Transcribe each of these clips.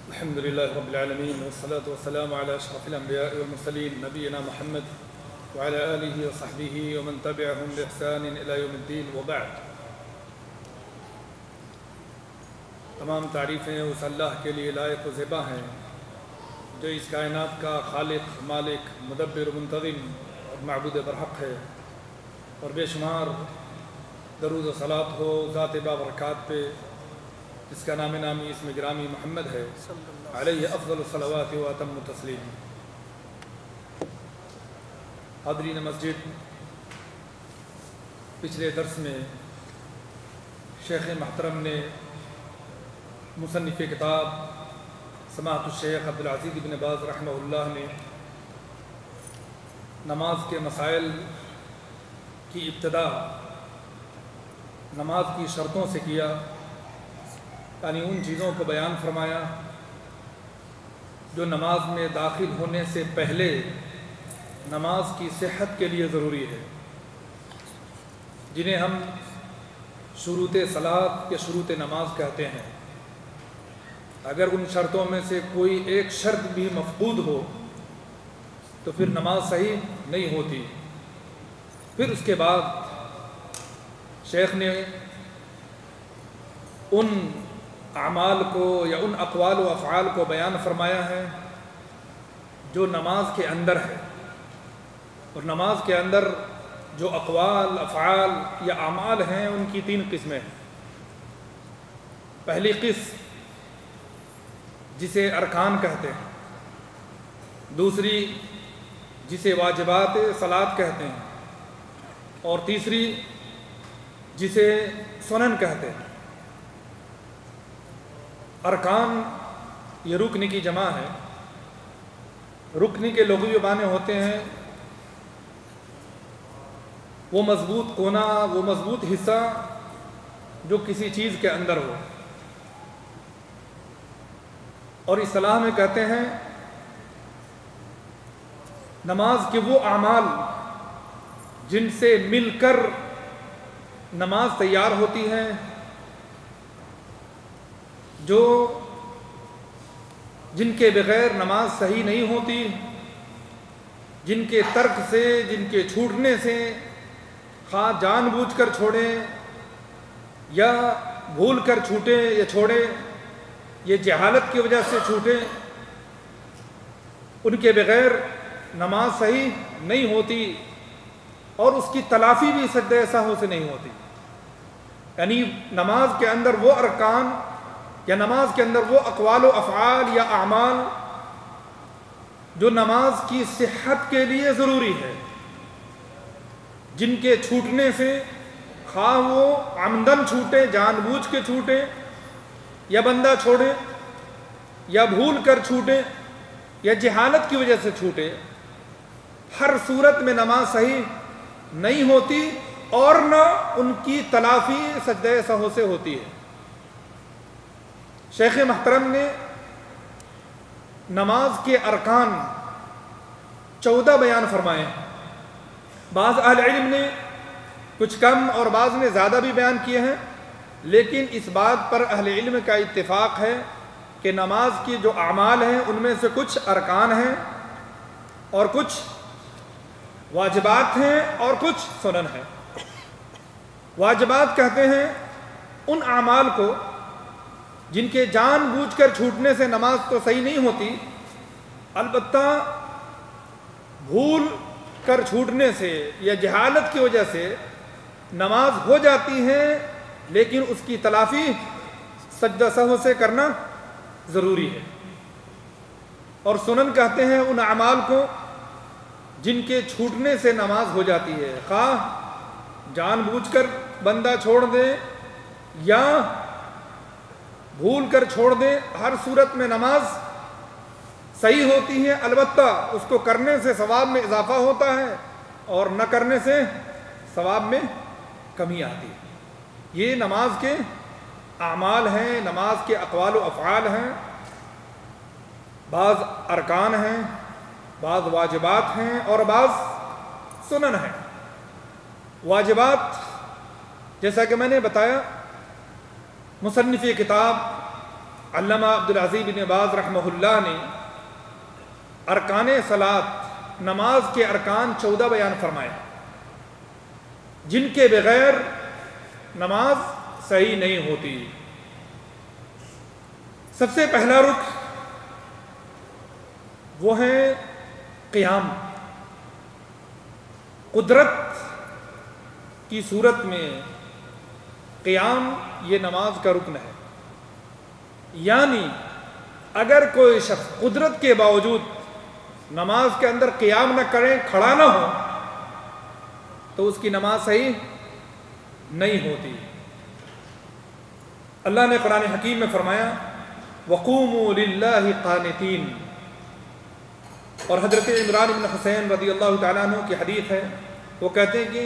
الحمد لله رب العالمين والصلاة والسلام على أشرف الأنبياء والمرسلين نبينا محمد وعلى آله وصحبه ومن تبعهم بإحسان إلى يوم الدين وبعد. تمام تعریفیں اس اللہ کے لیے لائق و زیبا ہیں جو اس کائنات کا خالق، مالک، مدبر، منتظم اور معبود برحق ہے، اور بے شمار درود و صلاۃ ہو ذات بابرکات پہ جس کا نام نامی اسم گرامی محمد ہے، علیہ افضل الصلوات و اتم التسلیم. حاضرین مسجد، پچھلے درس میں شیخ محترم نے مصنف کتاب سماحت الشیخ عبدالعزیز بن باز رحمہ اللہ نے نماز کے مسائل کی ابتدا نماز کی شرطوں سے کیا، یعنی ان چیزوں کو بیان فرمایا جو نماز میں داخل ہونے سے پہلے نماز کی صحت کے لیے ضروری ہے، جنہیں ہم شروط صلاۃ یا شروط نماز کہتے ہیں. اگر ان شرطوں میں سے کوئی ایک شرط بھی مفقود ہو تو پھر نماز صحیح نہیں ہوتی. پھر اس کے بعد شیخ نے ان اعمال کو یا ان اقوال و افعال کو بیان فرمایا ہے جو نماز کے اندر ہے، اور نماز کے اندر جو اقوال، افعال یا اعمال ہیں ان کی 3 قسمیں ہیں. پہلی قسم جسے ارکان کہتے ہیں، دوسری جسے واجبات صلاۃ کہتے ہیں، اور تیسری جسے سنن کہتے ہیں. ارکان یہ رکن کی جمع ہے. رکن کے لغوی معنی ہوتے ہیں وہ مضبوط کونا، وہ مضبوط حصہ جو کسی چیز کے اندر ہو، اور اصطلاح میں کہتے ہیں نماز کے وہ اعمال جن سے مل کر نماز تیار ہوتی ہے، جن کے بغیر نماز صحیح نہیں ہوتی، جن کے ترک سے، جن کے چھوٹنے سے، خواہ جان بوجھ کر چھوڑیں یا بھول کر چھوٹے یا چھوڑے، یہ جہالت کی وجہ سے چھوٹے، ان کے بغیر نماز صحیح نہیں ہوتی، اور اس کی تلافی بھی سجدہ سہو سے نہیں ہوتی. یعنی نماز کے اندر وہ ارکان یا نماز کے اندر وہ اقوال و افعال یا اعمال جو نماز کی صحت کے لیے ضروری ہے، جن کے چھوٹنے سے، خواہ وہ عمدن چھوٹے، جان بوجھ کے چھوٹے، یا بندہ چھوڑے، یا بھول کر چھوٹے، یا جہالت کی وجہ سے چھوٹے، ہر صورت میں نماز صحیح نہیں ہوتی، اور نہ ان کی تلافی سجدہ سہو سے ہوتی ہے. شیخ محترم نے نماز کے ارکان 14 بیان فرمائے. بعض اہل علم نے کچھ کم اور بعض نے زیادہ بھی بیان کیے ہیں، لیکن اس بات پر اہل علم کا اتفاق ہے کہ نماز کی جو اعمال ہیں ان میں سے کچھ ارکان ہیں اور کچھ واجبات ہیں اور کچھ سنن ہیں. واجبات کہتے ہیں ان اعمال کو جن کے جان بوجھ کر چھوٹنے سے نماز تو صحیح نہیں ہوتی، البتہ بھول کر چھوٹنے سے یا جہالت کی وجہ سے نماز ہو جاتی ہے، لیکن اس کی تلافی سجدہ سہو سے کرنا ضروری ہے. اور سنن کہتے ہیں ان اعمال کو جن کے چھوٹنے سے نماز ہو جاتی ہے، خواہ جان بوجھ کر بندہ چھوڑ دے یا بھول کر چھوڑ دے، ہر صورت میں نماز صحیح ہوتی ہیں، البتہ اس کو کرنے سے ثواب میں اضافہ ہوتا ہے اور نہ کرنے سے ثواب میں کمی آتی ہے۔ یہ نماز کے اعمال ہیں، نماز کے اقوال و افعال ہیں، بعض ارکان ہیں، بعض واجبات ہیں اور بعض سنن ہیں۔ واجبات جیسا کہ میں نے بتایا، مصنف کتاب علامہ عبدالعزیز بن باز رحمہ اللہ نے ارکان صلاۃ، نماز کے ارکان 14 بیان فرمائے جن کے بغیر نماز صحیح نہیں ہوتی۔ سب سے پہلا رکن وہ ہے قیام۔ قدرت کی صورت میں قیام یہ نماز کا رکن ہے، یعنی اگر کوئی شخص قدرت کے باوجود نماز کے اندر قیام نہ کرے، کھڑا نہ ہو، تو اس کی نماز صحیح نہیں ہوتی۔ اللہ نے قرآن حکیم میں فرمایا وَقُومُوا لِلَّهِ قَانِتِينَ، اور حضرت عمران بن حسین رضی اللہ تعالیٰ عنہ کی حدیث ہے، وہ کہتے ہیں کہ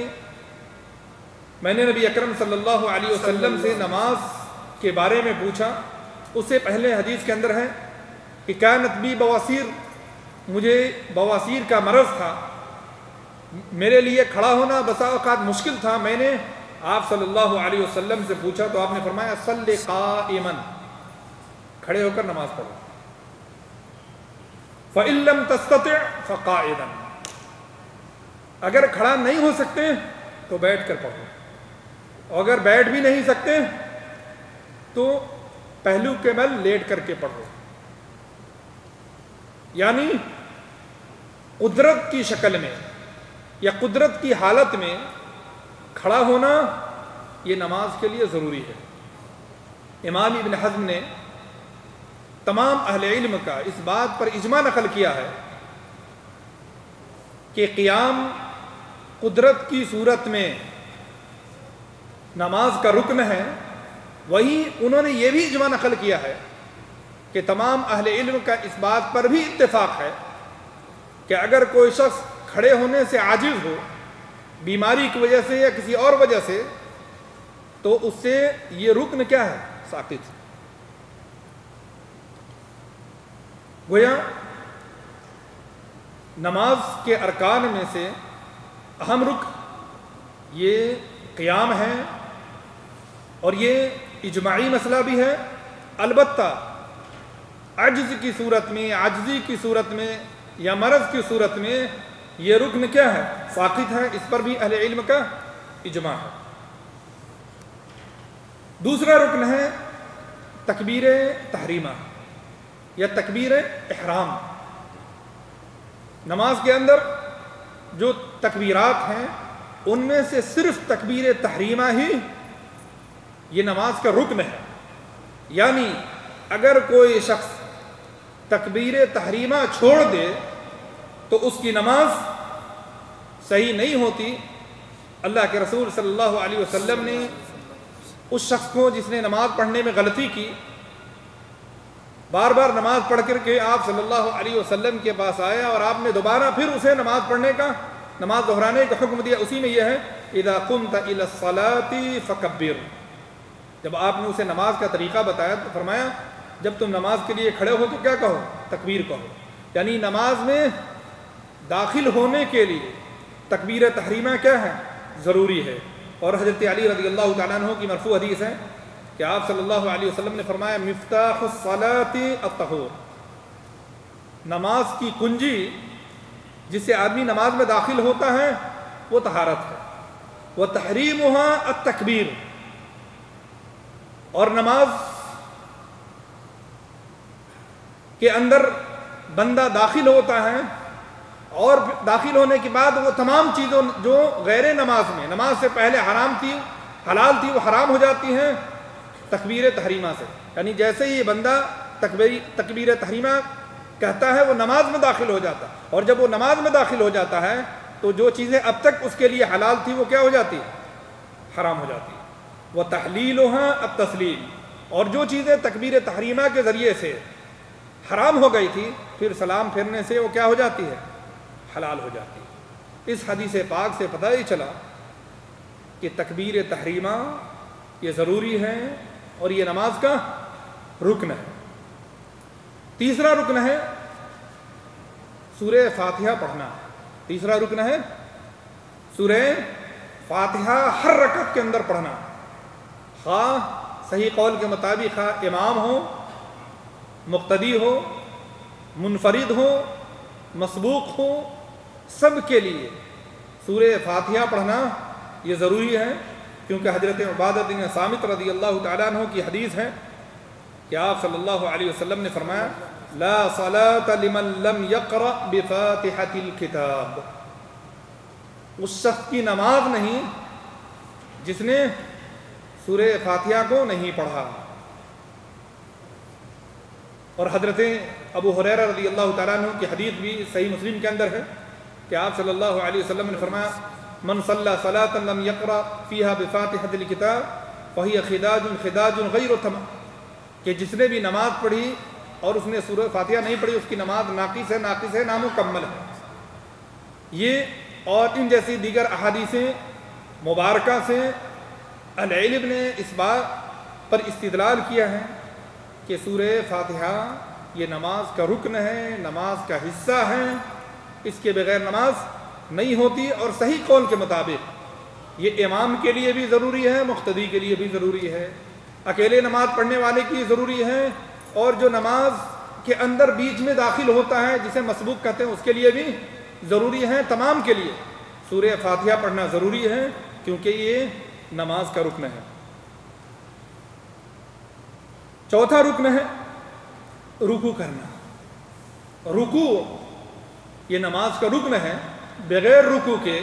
میں نے نبی اکرم صلی اللہ علیہ وسلم سے نماز کے بارے میں پوچھا۔ اس سے پہلے حدیث کے اندر ہے کہ کانت بی بواسیر، مجھے بواسیر کا مرض تھا، میرے لیے کھڑا ہونا بسا اوقات مشکل تھا۔ میں نے آپ صلی اللہ علیہ وسلم سے پوچھا تو آپ نے فرمایا صلی قائما، کھڑے ہو کر نماز پڑھو، فَإِن لَّمْ تَسْتَطِعْ فَقَاعِدًا، اگر کھڑا نہیں ہو سکتے تو بیٹھ کر پڑھو، اور اگر بیٹھ بھی نہیں سکتے تو پہلو کے بل لیٹ کر کے پڑھو۔ یعنی قدرت کی شکل میں یا قدرت کی حالت میں کھڑا ہونا یہ نماز کے لیے ضروری ہے۔ امام ابن حزم نے تمام اہل علم کا اس بات پر اجماع نقل کیا ہے کہ قیام قدرت کی صورت میں نماز کا رکن ہے۔ وہیں انہوں نے یہ بھی اجماع نقل کیا ہے کہ تمام اہل علم کا اس بات پر بھی اتفاق ہے کہ اگر کوئی شخص کھڑے ہونے سے عاجز ہو، بیماری کی وجہ سے یا کسی اور وجہ سے، تو اس سے یہ رکن کیا ہے؟ ساقط۔ گویا نماز کے ارکان میں سے اہم رکن یہ قیام ہے، اور یہ اجماعی مسئلہ بھی ہے۔ البتہ عجز کی صورت میں، عاجزی کی صورت میں یا مرض کی صورت میں یہ رکن کیا ہے؟ ساقط ہے۔ اس پر بھی اہل علم کا اجماع ہے۔ دوسرا رکن ہے تکبیر تحریمہ یا تکبیر احرام۔ نماز کے اندر جو تکبیرات ہیں ان میں سے صرف تکبیر تحریمہ ہی یہ نماز کا رکن ہے۔ یعنی اگر کوئی شخص تکبیر تحریمہ چھوڑ دے تو اس کی نماز صحیح نہیں ہوتی۔ اللہ کے رسول صلی اللہ علیہ وسلم نے اس شخص کو جس نے نماز پڑھنے میں غلطی کی، بار بار نماز پڑھ کر کے آپ صلی اللہ علیہ وسلم کے پاس آیا اور آپ نے دوبارہ پھر اسے نماز پڑھنے کا، نماز دہرانے کا حکم دیا۔ اسی میں یہ ہے اذا قمت الى الصلاة فکبر، جب آپ نے اسے نماز کا طریقہ بتایا تو فرمایا جب تم نماز کے لیے کھڑے ہو تو کیا کہو؟ تکبیر کہو۔ یعنی نماز میں داخل ہونے کے لیے تکبیر تحریمہ کیا ہے؟ ضروری ہے۔ اور حضرت علی رضی اللہ تعالیٰ عنہ کی مرفوع حدیث ہے کہ آپ صلی اللہ علیہ وسلم نے فرمایا مفتاح الصلاة الطہور، نماز کی کنجی جس سے آدمی نماز میں داخل ہوتا ہے وہ طہارت ہے، وتحریمها التکبیر، اور نماز کے اندر بندہ داخل ہوتا ہے اور داخل ہونے کے بعد وہ تمام چیزوں جو غیر نماز میں نماز سے پہلے حرام تھی حلال تھی وہ حرام ہو جاتی ہیں تکبیر تحریمہ سے۔ یعنی جیسے ہی یہ بندہ تکبیر تحریمہ کہتا ہے وہ نماز میں داخل ہو جاتا ہے، اور جب وہ نماز میں داخل ہو جاتا ہے تو جو چیزیں اب تک اس کے لیے حلال تھی وہ کیا ہو جاتی ہے؟ حرام ہو جاتی ہے۔ وَتَحْلِيلُهَا التَّسْلِيمُ، اور جو چیزیں تکبیر تحریمہ کے ذریعے سے حرام ہو گئی تھی، پھر سلام پھیرنے سے وہ کیا ہو جاتی ہے؟ حلال ہو جاتی ہے۔ اس حدیث پاک سے پتہ ہی چلا کہ تکبیر تحریمہ یہ ضروری ہے اور یہ نماز کا رکن ہے۔ تیسرا رکن ہے سورہ فاتحہ پڑھنا۔ تیسرا رکن ہے سورہ فاتحہ ہر رکعت کے اندر پڑھنا، خواہ صحیح قول کے مطابق خواہ امام ہو، مقتدی ہو، منفرد ہو، مسبوق ہو، سب کے لیے سورہ فاتحہ پڑھنا یہ ضروری ہے، کیونکہ حضرت عبادہ بن صامت رضی اللہ تعالیٰ عنہ کی حدیث ہے کہ آپ صلی اللہ علیہ وسلم نے فرمایا لا صلاة لمن لم يقرأ بفاتحة الكتاب، اس شخص کی نماز نہیں جس نے سورہ فاتحہ کو نہیں پڑھا۔ اور حضرت ابو ہریرہ رضی اللہ تعالیٰ عنہ کی حدیث بھی صحیح مسلم کے اندر ہے کہ آپ صلی اللہ علیہ وسلم نے فرمایا من صلی صلاة لم يقرأ فيها بفاتحة الكتاب فهي خداج خداج غیر تمام، کہ جس نے بھی نماز پڑھی اور اس نے سورہ فاتحہ نہیں پڑھی اس کی نماز ناقص ہے، نامکمل ہے۔ یہ اور ان جیسی دیگر احادیثیں مبارکہ سے اہل علم نے اس بات پر استدلال کیا ہے کہ سورہ فاتحہ یہ نماز کا رکن ہے، نماز کا حصہ ہے، اس کے بغیر نماز نہیں ہوتی۔ اور صحیح قول کے مطابق یہ امام کے لیے بھی ضروری ہے، مقتدی کے لیے بھی ضروری ہے، اکیلے نماز پڑھنے والے کی ضروری ہے، اور جو نماز کے اندر بیچ میں داخل ہوتا ہے جسے مسبوق کہتے ہیں اس کے لیے بھی ضروری ہے۔ تمام کے لیے سورہ فاتحہ پڑھنا ضروری ہے کیونکہ یہ نماز کا رکن ہے۔ چوتھا رکن ہے رکوع کرنا۔ رکوع یہ نماز کا رکن ہے، بغیر رکوع کے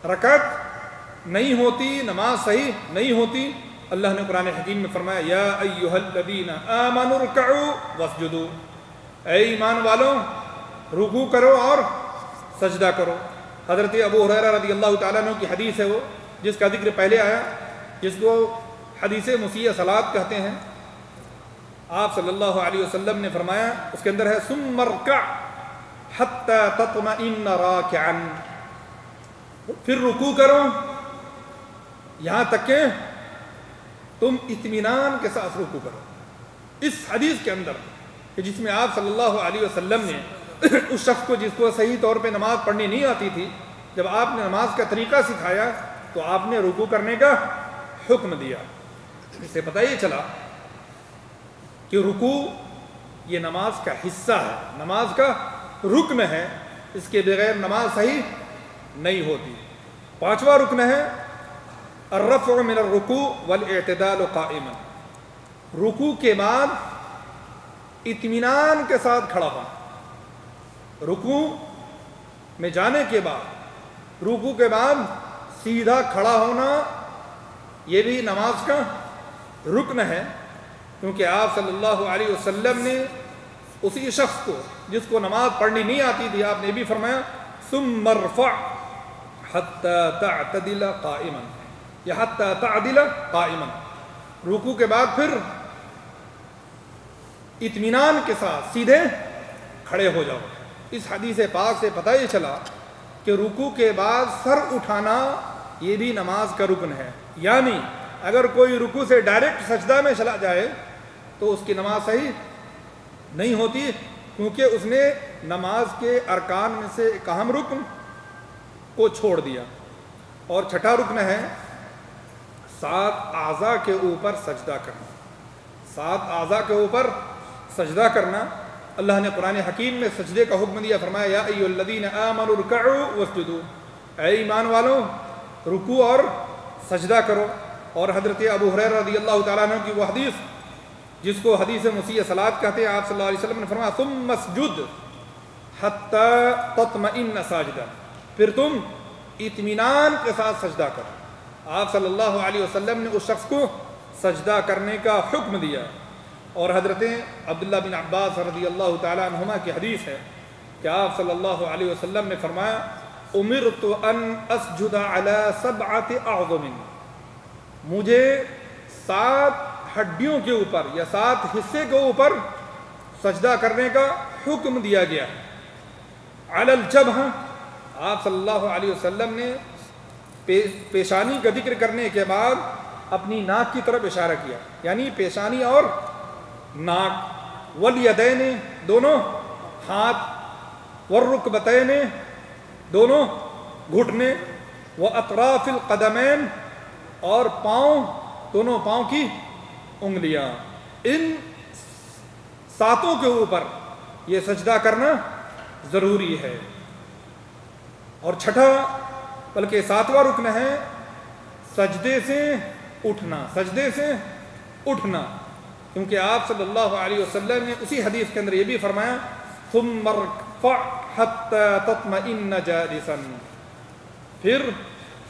رکعت نہیں ہوتی، نماز صحیح نہیں ہوتی۔ اللہ نے قرآن حکیم میں فرمایا یا ایھا الذین آمنوا ارکعوا واسجدوا، اے ایمان والوں رکوع کرو اور سجدہ کرو۔ حضرت ابو ہریرہ رضی اللہ تعالیٰ عنہ کی حدیث ہے وہ جس کا ذکر پہلے آیا، جس کو حدیث مسیح صلاۃ کہتے ہیں۔ آپ صلی اللہ علیہ وسلم نے فرمایا، اس کے اندر ہے ثم ارکع حتی تطمئن راکعا، پھر رکوع کرو یہاں تک کہ تم اطمینان کے ساتھ رکوع کرو۔ اس حدیث کے اندر کہ جس میں آپ صلی اللہ علیہ وسلم نے اس شخص کو جس کو صحیح طور پہ نماز پڑھنی نہیں آتی تھی، جب آپ نے نماز کا طریقہ سکھایا تو آپ نے رکوع کرنے کا حکم دیا۔ اس سے پتہ یہ چلا کہ رکوع یہ نماز کا حصہ ہے، نماز کا رکن ہے، اس کے بغیر نماز صحیح نہیں ہوتی۔ پانچواں رکن ہے الرفع من الرکوع والاعتدال قائما، رکوع کے بعد اطمینان کے ساتھ کھڑا ہونا۔ رکوع میں جانے کے بعد، رکوع کے بعد سیدھا کھڑا ہونا یہ بھی نماز کا رکن ہے، کیونکہ آپ صلی اللہ علیہ وسلم نے اسی شخص کو جس کو نماز پڑھنی نہیں آتی تھی آپ نے بھی فرمایا ثم ارفع حتی تعتدل قائما، یا حتی تعدل قائما، رکوع کے بعد پھر اطمینان کے ساتھ سیدھے کھڑے ہو جاؤ۔ اس حدیث پاک سے پتہ یہ چلا کہ رکوع کے بعد سر اٹھانا یہ بھی نماز کا رکن ہے، یعنی اگر کوئی رکوع سے ڈائریکٹ سجدہ میں چلا جائے تو اس کی نماز صحیح نہیں ہوتی، کیونکہ اس نے نماز کے ارکان میں سے ایک اہم رکن کو چھوڑ دیا۔ اور چھٹا رکن ہے 7 اعضاء کے اوپر سجدہ کرنا۔ 7 اعضاء کے اوپر سجدہ کرنا، اللہ نے قرآن حکیم میں سجدے کا حکم دیا، فرمایا یا ایھا الذین آمنوا ارکعوا واسجدوا، اے ایمان والوں رکوع اور سجدہ کرو۔ اور حضرت ابو ہریرہ رضی اللہ تعالیٰ عنہ کی وہ حدیث جس کو حدیث مسیح صلاۃ کہتے ہیں، آپ صلی اللہ علیہ وسلم نے فرمایا ثم اسجد حتی تطمئن ساجدا، پھر تم اطمینان کے ساتھ سجدہ کرو۔ آپ صلی اللہ علیہ وسلم نے اس شخص کو سجدہ کرنے کا حکم دیا۔ اور حضرت عبداللہ بن عباس رضی اللہ تعالیٰ عنہما کی حدیث ہے کہ آپ صلی اللہ علیہ وسلم نے فرمایا امرت ان اسجد علی 7 اعظم، مجھے 7 ہڈیوں کے اوپر یا 7 حصے کے اوپر سجدہ کرنے کا حکم دیا گیا ہے۔ علی الجبہہ، آپ صلی اللہ علیہ وسلم نے پیشانی کا ذکر کرنے کے بعد اپنی ناک کی طرف اشارہ کیا، یعنی پیشانی اور ناک، والیدین دونوں ہاتھ، والرکبتین دونوں گھٹنے، واطراف القدمین اور پاؤں دونوں پاؤں کی انگلیاں، ان ساتوں کے اوپر یہ سجدہ کرنا ضروری ہے۔ اور چھٹا بلکہ ساتواں رکن ہے سجدے سے اٹھنا، سجدے سے اٹھنا، کیونکہ آپ صلی اللہ علیہ وسلم نے اسی حدیث کے اندر یہ بھی فرمایا ثم ارفع حتى تطمئن جالسا، پھر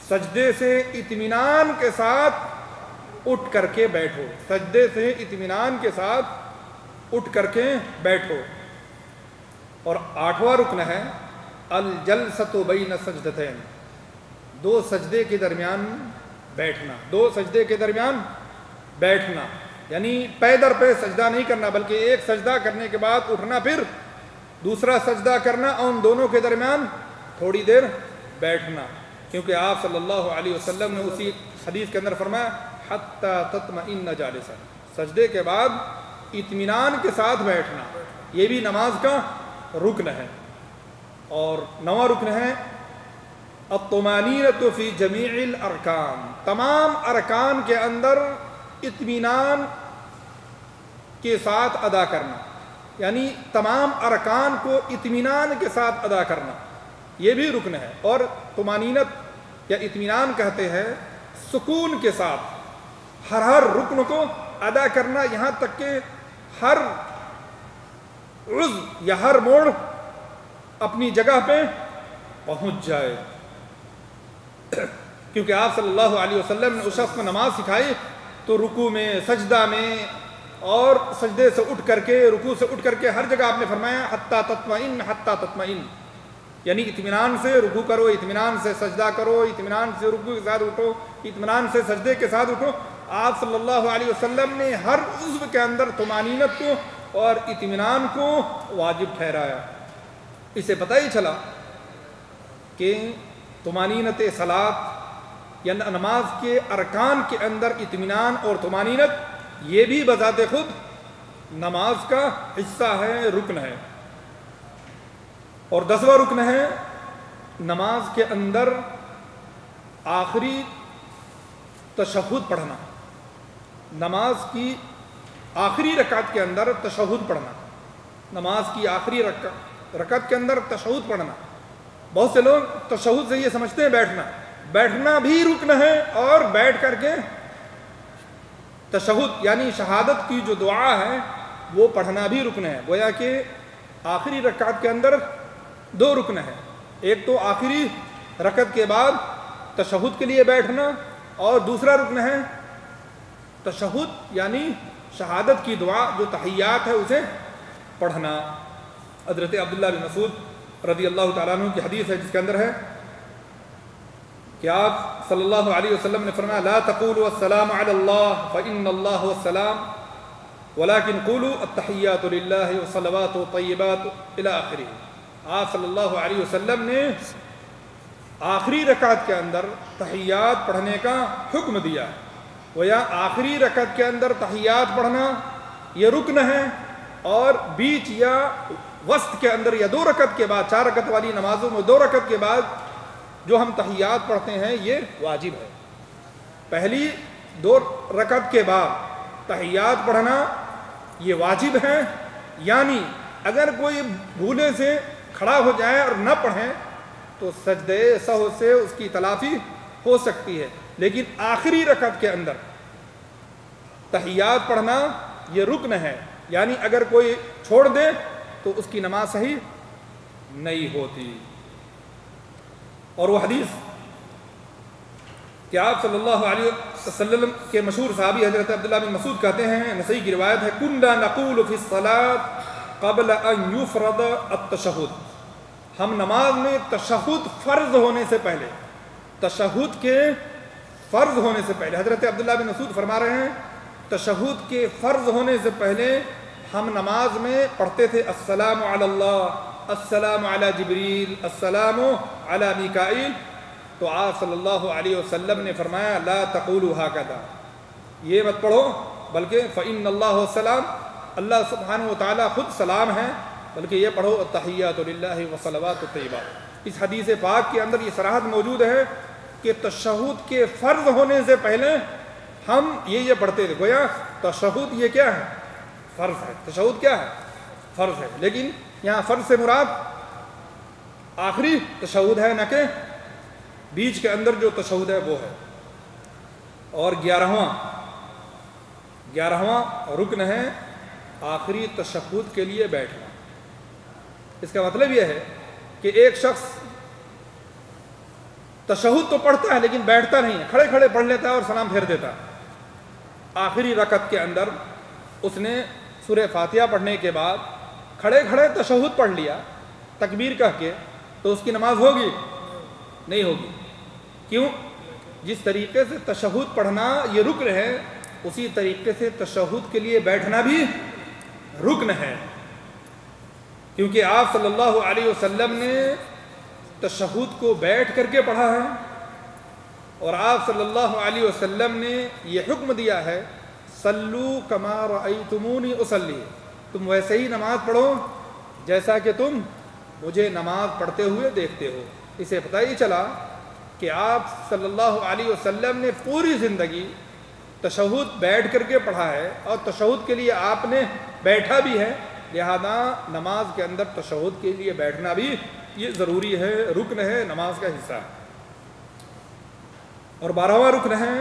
سجدے سے اطمینان کے ساتھ اٹھ کر کے بیٹھو، سجدے سے اطمینان کے ساتھ اٹھ کر کے بیٹھو۔ اور آٹھواں رکن ہے الجلسۃ بین السجدتین، دو سجدے کے درمیان بیٹھنا، دو سجدے کے درمیان بیٹھنا، یعنی پے در پہ سجدہ نہیں کرنا بلکہ ایک سجدہ کرنے کے بعد اٹھنا، پھر دوسرا سجدہ کرنا اور ان دونوں کے درمیان تھوڑی دیر بیٹھنا، کیونکہ آپ صلی اللہ علیہ وسلم نے اسی حدیث کے اندر فرمایا حتی تطمئن جالسا، سجدے کے بعد اطمینان کے ساتھ بیٹھنا، یہ بھی نماز کا رکن ہے۔ اور نواں رکن ہے الطمانینۃ فی جمیع الارکان، تمام ارکان کے اندر اطمینان کے ساتھ ادا کرنا، یعنی تمام ارکان کو اطمینان کے ساتھ ادا کرنا، یہ بھی رکن ہے۔ اور طمانینت یا اطمینان کہتے ہیں سکون کے ساتھ ہر رکن کو ادا کرنا، یہاں تک کہ ہر عضو یا ہر موڑ اپنی جگہ پہ پہنچ جائے، کیونکہ آپ صلی اللہ علیہ وسلم نے اس شخص کو نماز سکھائی تو رکوع میں، سجدہ میں اور سجدے سے اٹھ کر کے، رکوع سے اٹھ کر کے ہر جگہ آپ نے فرمایا حتی تطمئن، حتی تطمئن، یعنی اطمینان سے رکوع کرو، اطمینان سے سجدہ کرو، اطمینان سے رکوع کے ساتھ اٹھو، اطمینان سے سجدے کے ساتھ اٹھو۔ آپ صلی اللہ علیہ وسلم نے ہر عضو کے اندر طمانینت کو اور اطمینان کو واجب ٹھہرایا۔ اسے پتہ ہی چلا کہ طمانینت صلاۃ یا نماز کے ارکان کے اندر اطمینان اور طمانینت یہ بھی بذات خود نماز کا حصہ ہے، رکن ہے۔ اور 10واں رکن ہے نماز کے اندر آخری تشہد پڑھنا، نماز کی آخری رکعت کے اندر تشہد پڑھنا، نماز کی آخری رکعت کے اندر تشہد پڑھنا۔ بہت سے لوگ تشہد سے یہ سمجھتے ہیں بیٹھنا، بیٹھنا بھی رکن ہے، اور بیٹھ کر کے تشہد یعنی شہادت کی جو دعا ہے وہ پڑھنا بھی رکن ہے۔ گویا کہ آخری رکعت کے اندر دو رکن ہیں، ایک تو آخری رکعت کے بعد تشہد کے لیے بیٹھنا، اور دوسرا رکن ہے تشہد یعنی شہادت کی دعا جو تحیات ہے اسے پڑھنا۔ حضرت عبداللہ بن مسعود رضی اللہ تعالیٰ عنہ کی حدیث ہے جس کے اندر ہے کہ آپ صلی اللہ علیہ وسلم نے فرمایا لا تقولوا السلام علی اللہ فإن اللہ هو السلام ولكن قولوا التحیات للہ والصلوات والطیبات الی آخرہ۔ آپ صلی اللہ علیہ وسلم نے آخری رکعت کے اندر تحیات پڑھنے کا حکم دیا، گویا آخری رکعت کے اندر تحیات پڑھنا یہ رکن ہے، اور بیچ یا وسط کے اندر یا 2 رکعت کے بعد، 4 رکعت والی نمازوں میں 2 رکعت کے بعد جو ہم تحیات پڑھتے ہیں یہ واجب ہے۔ پہلی 2 رکعت کے بعد تحیات پڑھنا یہ واجب ہے، یعنی اگر کوئی بھولے سے کھڑا ہو جائے اور نہ پڑھیں تو سجدے سہو سے اس کی تلافی ہو سکتی ہے، لیکن آخری رکعت کے اندر تحیات پڑھنا یہ رکن ہے، یعنی اگر کوئی چھوڑ دے تو اس کی نماز صحیح نہیں ہوتی۔ اور وہ حدیث کہ آپ صلی اللہ علیہ وسلم کے مشہور صحابی حضرت عبداللہ بن مسعود کہتے ہیں، نسائی کی روایت ہے كُنَّا نَقُولُ فِي الصَّلَاةِ قَبْلَ أَن يُفْرَضَ التَّشَهُّدِ، ہم نماز میں تشہد فرض ہونے سے پہلے، تشہد کے فرض ہونے سے پہلے، حضرت عبداللہ بن مسعود فرما رہے ہیں تشہد کے فرض ہونے سے پہلے ہم نماز میں پڑھتے تھے السلام علی اللہ، السلام علی جبریل، السلام علی میکائیل، تو آپ صلی اللہ علیہ وسلم نے فرمایا لا تقولوا ہکذا، یہ مت پڑھو، بلکہ فإن اللہ السلام، اللہ سبحانہ و تعالیٰ خود سلام ہے، بلکہ یہ پڑھو التحیات للہ والصلوات الطیبات۔ اس حدیث پاک کے اندر یہ صراحت موجود ہے کہ تشہد کے فرض ہونے سے پہلے ہم یہ پڑھتے تھے، گویا تشہد یہ کیا ہے؟ فرض ہے۔ تشہد کیا ہے؟ فرض ہے، لیکن یہاں فرض سے مراد آخری تشہد ہے، نہ کہ بیچ کے اندر جو تشہد ہے وہ ہے۔ اور 11واں رکن ہے آخری تشہد کے لیے بیٹھنا۔ اس کا مطلب یہ ہے کہ ایک شخص تشہد تو پڑھتا ہے لیکن بیٹھتا نہیں ہے، کھڑے کھڑے پڑھ لیتا ہے اور سلام پھیر دیتا ہے۔ آخری رکعت کے اندر اس نے سورہ فاتحہ پڑھنے کے بعد کھڑے کھڑے تشہد پڑھ لیا تکبیر کہہ کے، تو اس کی نماز ہوگی؟ نہیں ہوگی۔ کیوں؟ جس طریقے سے تشہد پڑھنا یہ رکن ہے، اسی طریقے سے تشہد کے لیے بیٹھنا بھی رکن ہے، کیونکہ آپ صلی اللہ علیہ وسلم نے تشہد کو بیٹھ کر کے پڑھا ہے، اور آپ صلی اللہ علیہ وسلم نے یہ حکم دیا ہے صلو کما رأیتمونی اصلی، تم ویسے ہی نماز پڑھو جیسا کہ تم مجھے نماز پڑھتے ہوئے دیکھتے ہو۔ اسے پتہ ہی چلا کہ آپ صلی اللہ علیہ وسلم نے پوری زندگی تشہد بیٹھ کر کے پڑھا ہے، اور تشہد کے لیے آپ نے بیٹھا بھی ہے، لہذا نماز کے اندر تشہد کے لیے بیٹھنا بھی یہ ضروری ہے، رکن ہے، نماز کا حصہ ہے۔ اور 12واں رکن ہے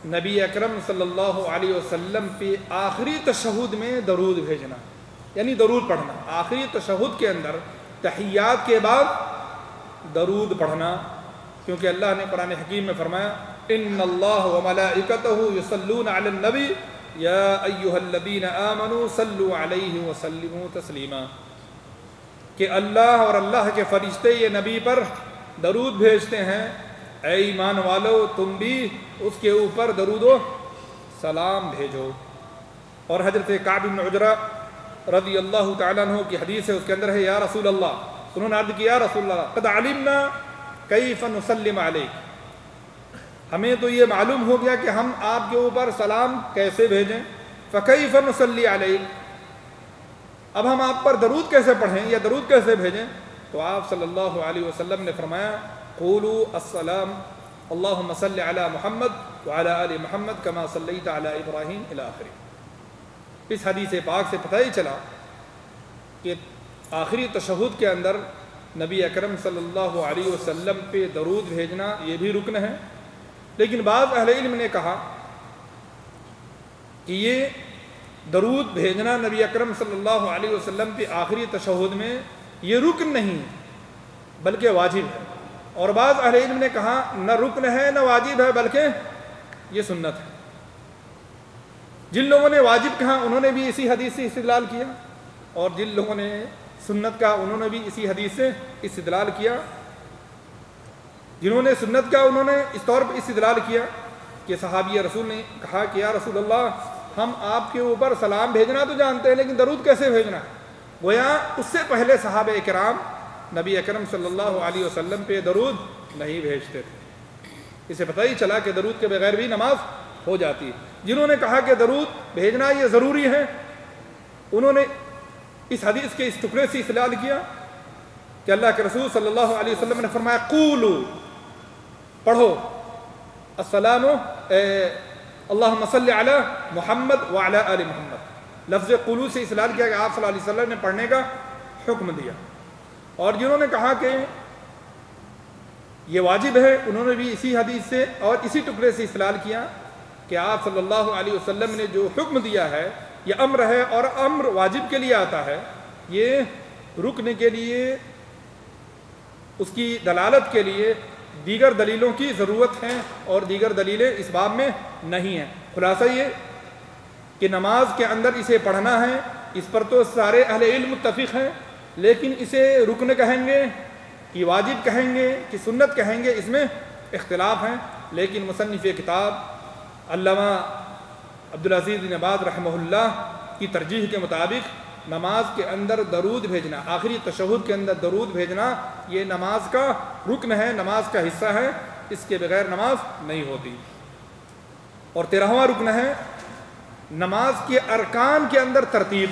نبی اکرم صلی اللہ علیہ وسلم پہ آخری تشہد میں درود بھیجنا، یعنی درود پڑھنا۔ آخری تشہد کے اندر تحیات کے بعد درود پڑھنا، کیونکہ اللہ نے قرآن حکیم میں فرمایا ان اللہ وملائکتہ یصلون علی النبی یا ایھا الذین آمنوا صلوا علیہ وسلموا تسلیما، کہ اللہ اور اللہ کے فرشتے یہ نبی پر درود بھیجتے ہیں، اے ایمان والو تم بھی اس کے اوپر درود و سلام بھیجو۔ اور حضرت کعب بن عجرہ رضی اللہ تعالیٰ عنہ کی حدیث ہے، اس کے اندر ہے یا رسول اللہ، انہوں نے عرض کیا یا رسول اللہ قد علمنا کیف نسلم علیک، ہمیں تو یہ معلوم ہو گیا کہ ہم آپ کے اوپر سلام کیسے بھیجیں، فکیف نصلی علیک، اب ہم آپ پر درود کیسے پڑھیں یا درود کیسے بھیجیں؟ تو آپ صلی اللہ علیہ وسلم نے فرمایا قولوا السلام اللہم صلی علی محمد وعلی آل محمد کما صلیت علی ابراہیم الی آخر۔ اس حدیث پاک سے پتہ ہی چلا کہ آخری تشہد کے اندر نبی اکرم صلی اللہ علیہ وسلم پہ درود بھیجنا یہ بھی رکن ہے، لیکن بعض اہل علم نے کہا کہ یہ درود بھیجنا نبی اکرم صلی اللہ علیہ وسلم پہ آخری تشہد میں یہ رکن نہیں بلکہ واجب ہے، اور بعض اہل علم نے کہا نہ رکن ہے نہ واجب ہے بلکہ یہ سنت ہے۔ جن لوگوں نے واجب کہا انہوں نے بھی اسی حدیث سے استدلال کیا، اور جن لوگوں نے سنت کہا انہوں نے بھی اسی حدیث سے استدلال کیا۔ جنہوں نے سنت کہا انہوں نے اس طور پر استدلال کیا کہ صحابی رسول نے کہا کہ یا رسول اللہ ہم آپ کے اوپر سلام بھیجنا تو جانتے ہیں لیکن درود کیسے بھیجنا ہے؟ گویا اس سے پہلے صحابہ کرام نبی اکرم صلی اللہ علیہ وسلم پہ درود نہیں بھیجتے تھے۔ اسے پتہ ہی چلا کہ درود کے بغیر بھی نماز ہو جاتی ہے۔ جنہوں نے کہا کہ درود بھیجنا یہ ضروری ہے، انہوں نے اس حدیث کے اس ٹکڑے سے استدلال کیا کہ اللہ کے رسول صلی اللہ علیہ وسلم نے فرمایا قولوا، پڑھو السلام اللہم صلی علی محمد وعلی آل محمد، لفظ قولوا سے استدلال کیا کہ آپ صلی اللہ علیہ وسلم نے پڑھنے کا حکم دیا۔ اور جنہوں نے کہا کہ یہ واجب ہے انہوں نے بھی اسی حدیث سے اور اسی ٹکڑے سے استدلال کیا کہ آپ صلی اللہ علیہ وسلم نے جو حکم دیا ہے یہ امر ہے، اور امر واجب کے لیے آتا ہے، یہ رکن کے لیے اس کی دلالت کے لیے دیگر دلیلوں کی ضرورت ہے اور دیگر دلیلیں اس باب میں نہیں ہیں۔ خلاصہ یہ کہ نماز کے اندر اسے پڑھنا ہے، اس پر تو سارے اہل علم متفق ہیں، لیکن اسے رکن کہیں گے کہ واجب کہیں گے کہ سنت کہیں گے، اس میں اختلاف ہیں۔ لیکن مصنف کتاب علامہ عبدالعزیز بن باز رحمہ اللہ کی ترجیح کے مطابق نماز کے اندر درود بھیجنا، آخری تشہد کے اندر درود بھیجنا، یہ نماز کا رکن ہے، نماز کا حصہ ہے، اس کے بغیر نماز نہیں ہوتی۔ اور 13واں رکن ہے نماز کے ارکان کے اندر ترتیب۔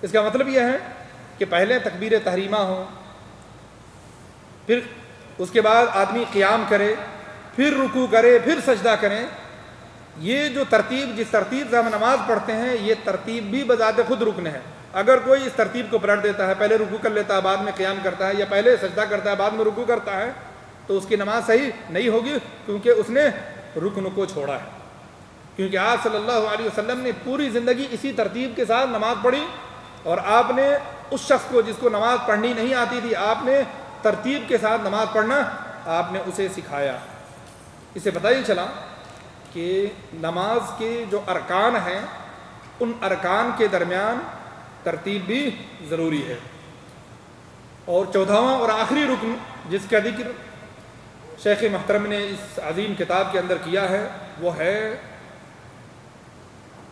اس کا مطلب یہ ہے کہ پہلے تکبیر تحریمہ ہو، پھر اس کے بعد آدمی قیام کرے، پھر رکوع کرے، پھر سجدہ کرے۔ یہ جو ترتیب، جس ترتیب سے ہم نماز پڑھتے ہیں، یہ ترتیب بھی بذات خود رکن ہے۔ اگر کوئی اس ترتیب کو پلٹ دیتا ہے، پہلے رکوع کر لیتا ہے بعد میں قیام کرتا ہے، یا پہلے سجدہ کرتا ہے بعد میں رکوع کرتا ہے، تو اس کی نماز صحیح نہیں ہوگی، کیونکہ اس نے رکن کو چھوڑا ہے۔ کیونکہ آپ صلی اللہ علیہ وسلم نے پوری زندگی اسی ترتیب کے ساتھ نماز پڑھی، اور آپ نے اس شخص کو جس کو نماز پڑھنی نہیں آتی تھی، آپ نے ترتیب کے ساتھ نماز پڑھنا آپ نے اسے سکھایا۔ اس سے پتہ ہی چلا کہ نماز کے جو ارکان ہیں، ان ارکان کے درمیان ترتیب بھی ضروری ہے۔ اور 14واں اور آخری رکن جس کا ذکر شیخ محترم نے اس عظیم کتاب کے اندر کیا ہے، وہ ہے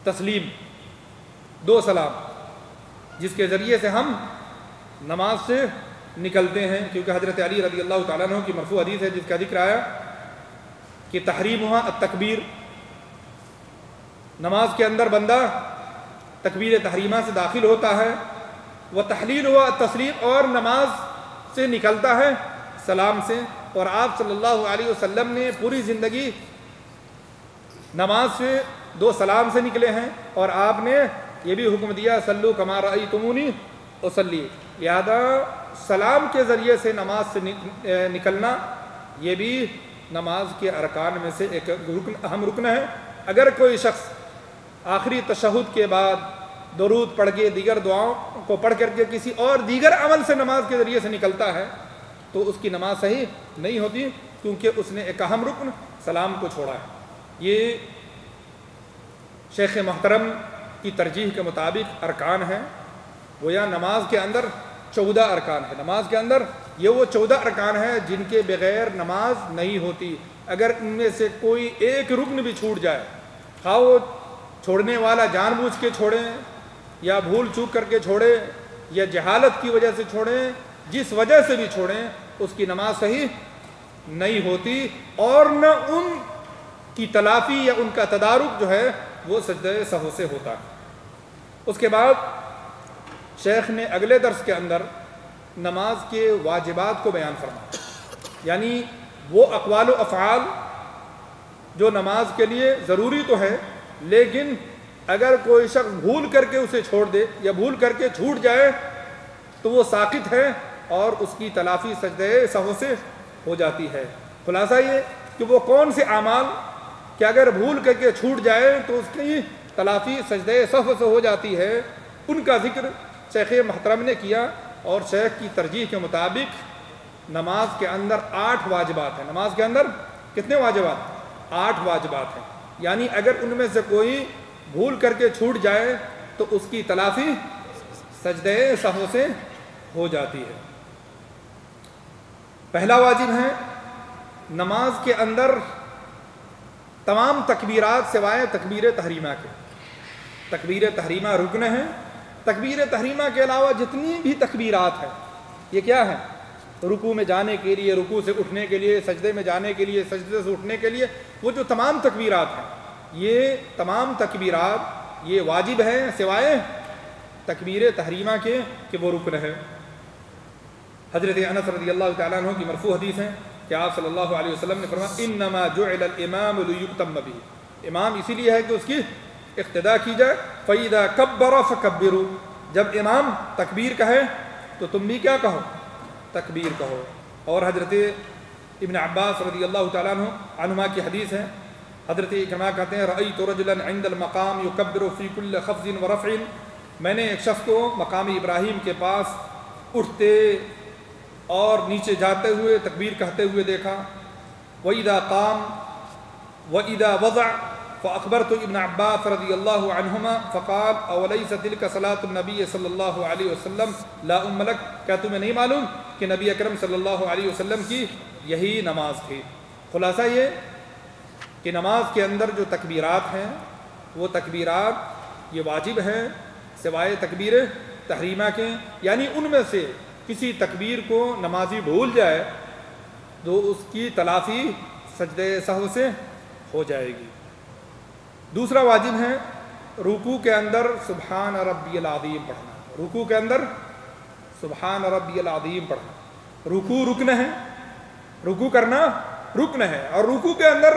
تسلیم، دو سلام، جس کے ذریعے سے ہم نماز سے نکلتے ہیں۔ کیونکہ حضرت علی رضی اللہ تعالیٰ عنہ کی مرفوع حدیث ہے جس کا ذکر آیا کہ تحریمھا التکبیر، نماز کے اندر بندہ تکبیر تحریمہ سے داخل ہوتا ہے، وہ تحلیل ہوا التسلیم، اور نماز سے نکلتا ہے سلام سے۔ اور آپ صلی اللہ علیہ وسلم نے پوری زندگی نماز سے دو سلام سے نکلے ہیں، اور آپ نے یہ بھی حکم دیا صلو کما رأیتمونی اصلی، لہذا سلام کے ذریعے سے نماز سے نکلنا یہ بھی نماز کے ارکان میں سے ایک اہم رکن ہے۔ اگر کوئی شخص آخری تشہد کے بعد درود پڑھ کے دیگر دعاؤں کو پڑھ کر کے کسی اور دیگر عمل سے نماز کے ذریعے سے نکلتا ہے تو اس کی نماز صحیح نہیں ہوتی، کیونکہ اس نے ایک اہم رکن سلام کو چھوڑا ہے۔ یہ شیخ محترم کی ترجیح کے مطابق ارکان ہیں، گویا نماز کے اندر 14 ارکان ہیں۔ نماز کے اندر یہ وہ 14 ارکان ہیں جن کے بغیر نماز نہیں ہوتی۔ اگر ان میں سے کوئی ایک رکن بھی چھوٹ جائے، خواہ وہ چھوڑنے والا جان بوجھ کے چھوڑیں یا بھول چوک کر کے چھوڑے یا جہالت کی وجہ سے چھوڑیں، جس وجہ سے بھی چھوڑیں، اس کی نماز صحیح نہیں ہوتی، اور نہ ان کی تلافی یا ان کا تدارک جو ہے وہ سجدہ سہو سے ہوتا ہے۔ اس کے بعد شیخ نے اگلے درس کے اندر نماز کے واجبات کو بیان فرمایا، یعنی وہ اقوال و افعال جو نماز کے لیے ضروری تو ہے، لیکن اگر کوئی شخص بھول کر کے اسے چھوڑ دے یا بھول کر کے چھوٹ جائے تو وہ ساقط ہے اور اس کی تلافی سجدہ سہو سے ہو جاتی ہے۔ خلاصہ یہ کہ وہ کون سے اعمال کہ اگر بھول کر کے چھوٹ جائے تو اس کی تلافی سجدہ سہو سے ہو جاتی ہے، ان کا ذکر شیخ محترم نے کیا۔ اور شیخ کی ترجیح کے مطابق نماز کے اندر 8 واجبات ہیں۔ نماز کے اندر کتنے واجبات؟ 8 واجبات ہیں، یعنی اگر ان میں سے کوئی بھول کر کے چھوٹ جائے تو اس کی تلافی سجدہ سہو سے ہو جاتی ہے۔ پہلا واجب ہے نماز کے اندر تمام تکبیرات سوائے تکبیر تحریمہ کے۔ تکبیر تحریمہ رکن ہے، تکبیر تحریمہ کے علاوہ جتنی بھی تکبیرات ہیں یہ کیا ہے؟ رکوع میں جانے کے لیے، رکوع سے اٹھنے کے لیے، سجدے میں جانے کے لیے، سجدے سے اٹھنے کے لیے، وہ جو تمام تکبیرات ہیں یہ تمام تکبیرات یہ واجب ہیں سوائے تکبیر تحریمہ کے کہ وہ رکن ہے۔ حضرت انس رضی اللہ تعالیٰ عنہ کی مرفوع حدیث ہے کہ آپ صلی اللہ علیہ وسلم نے فرمایا انما جعل الامام لیؤتم به، امام اسی لیے ہے کہ اس کی اقتداء کی جائے۔ فَإِذَا كَبَّرَ فَكَبِّرُوا، جب امام تکبیر کہے تو تم بھی کیا کہو؟ تکبیر کہو۔ اور حضرت ابن عباس رضی اللہ تعالیٰ عنہما کی حدیث ہے، حضرت اکرمہ کہتے ہیں رأیت رجلا عند المقام يكبر في كل خفض ورفع، میں نے ایک شخص کو مقام ابراہیم کے پاس اٹھتے اور نیچے جاتے ہوئے تکبیر کہتے ہوئے دیکھا۔ وَإِذَا قام وَإِذَا وضع فأخبرت ابن عباس رضی اللہ عنہما فقال اوليس تلك صلاة النبي صلی اللہ علیہ وسلم لا ام لک، کیا تمہیں نہیں معلوم کہ نبی اکرم صلی اللہ علیہ وسلم کی یہی نماز تھی۔ خلاصہ یہ کہ نماز کے اندر جو تکبیرات ہیں وہ تکبیرات یہ واجب ہے سوائے تکبیر تحریمہ کے، یعنی ان میں سے کسی تکبیر کو نمازی بھول جائے تو اس کی تلافی سجدہ سہو سے ہو جائے گی۔ دوسرا واجب ہے رکوع کے اندر سبحان ربی العظیم پڑھنا، رکوع کے اندر سبحان ربی العظیم پڑھنا۔ رکوع رکن ہے، رکوع کرنا رکن ہے، اور رکوع کے اندر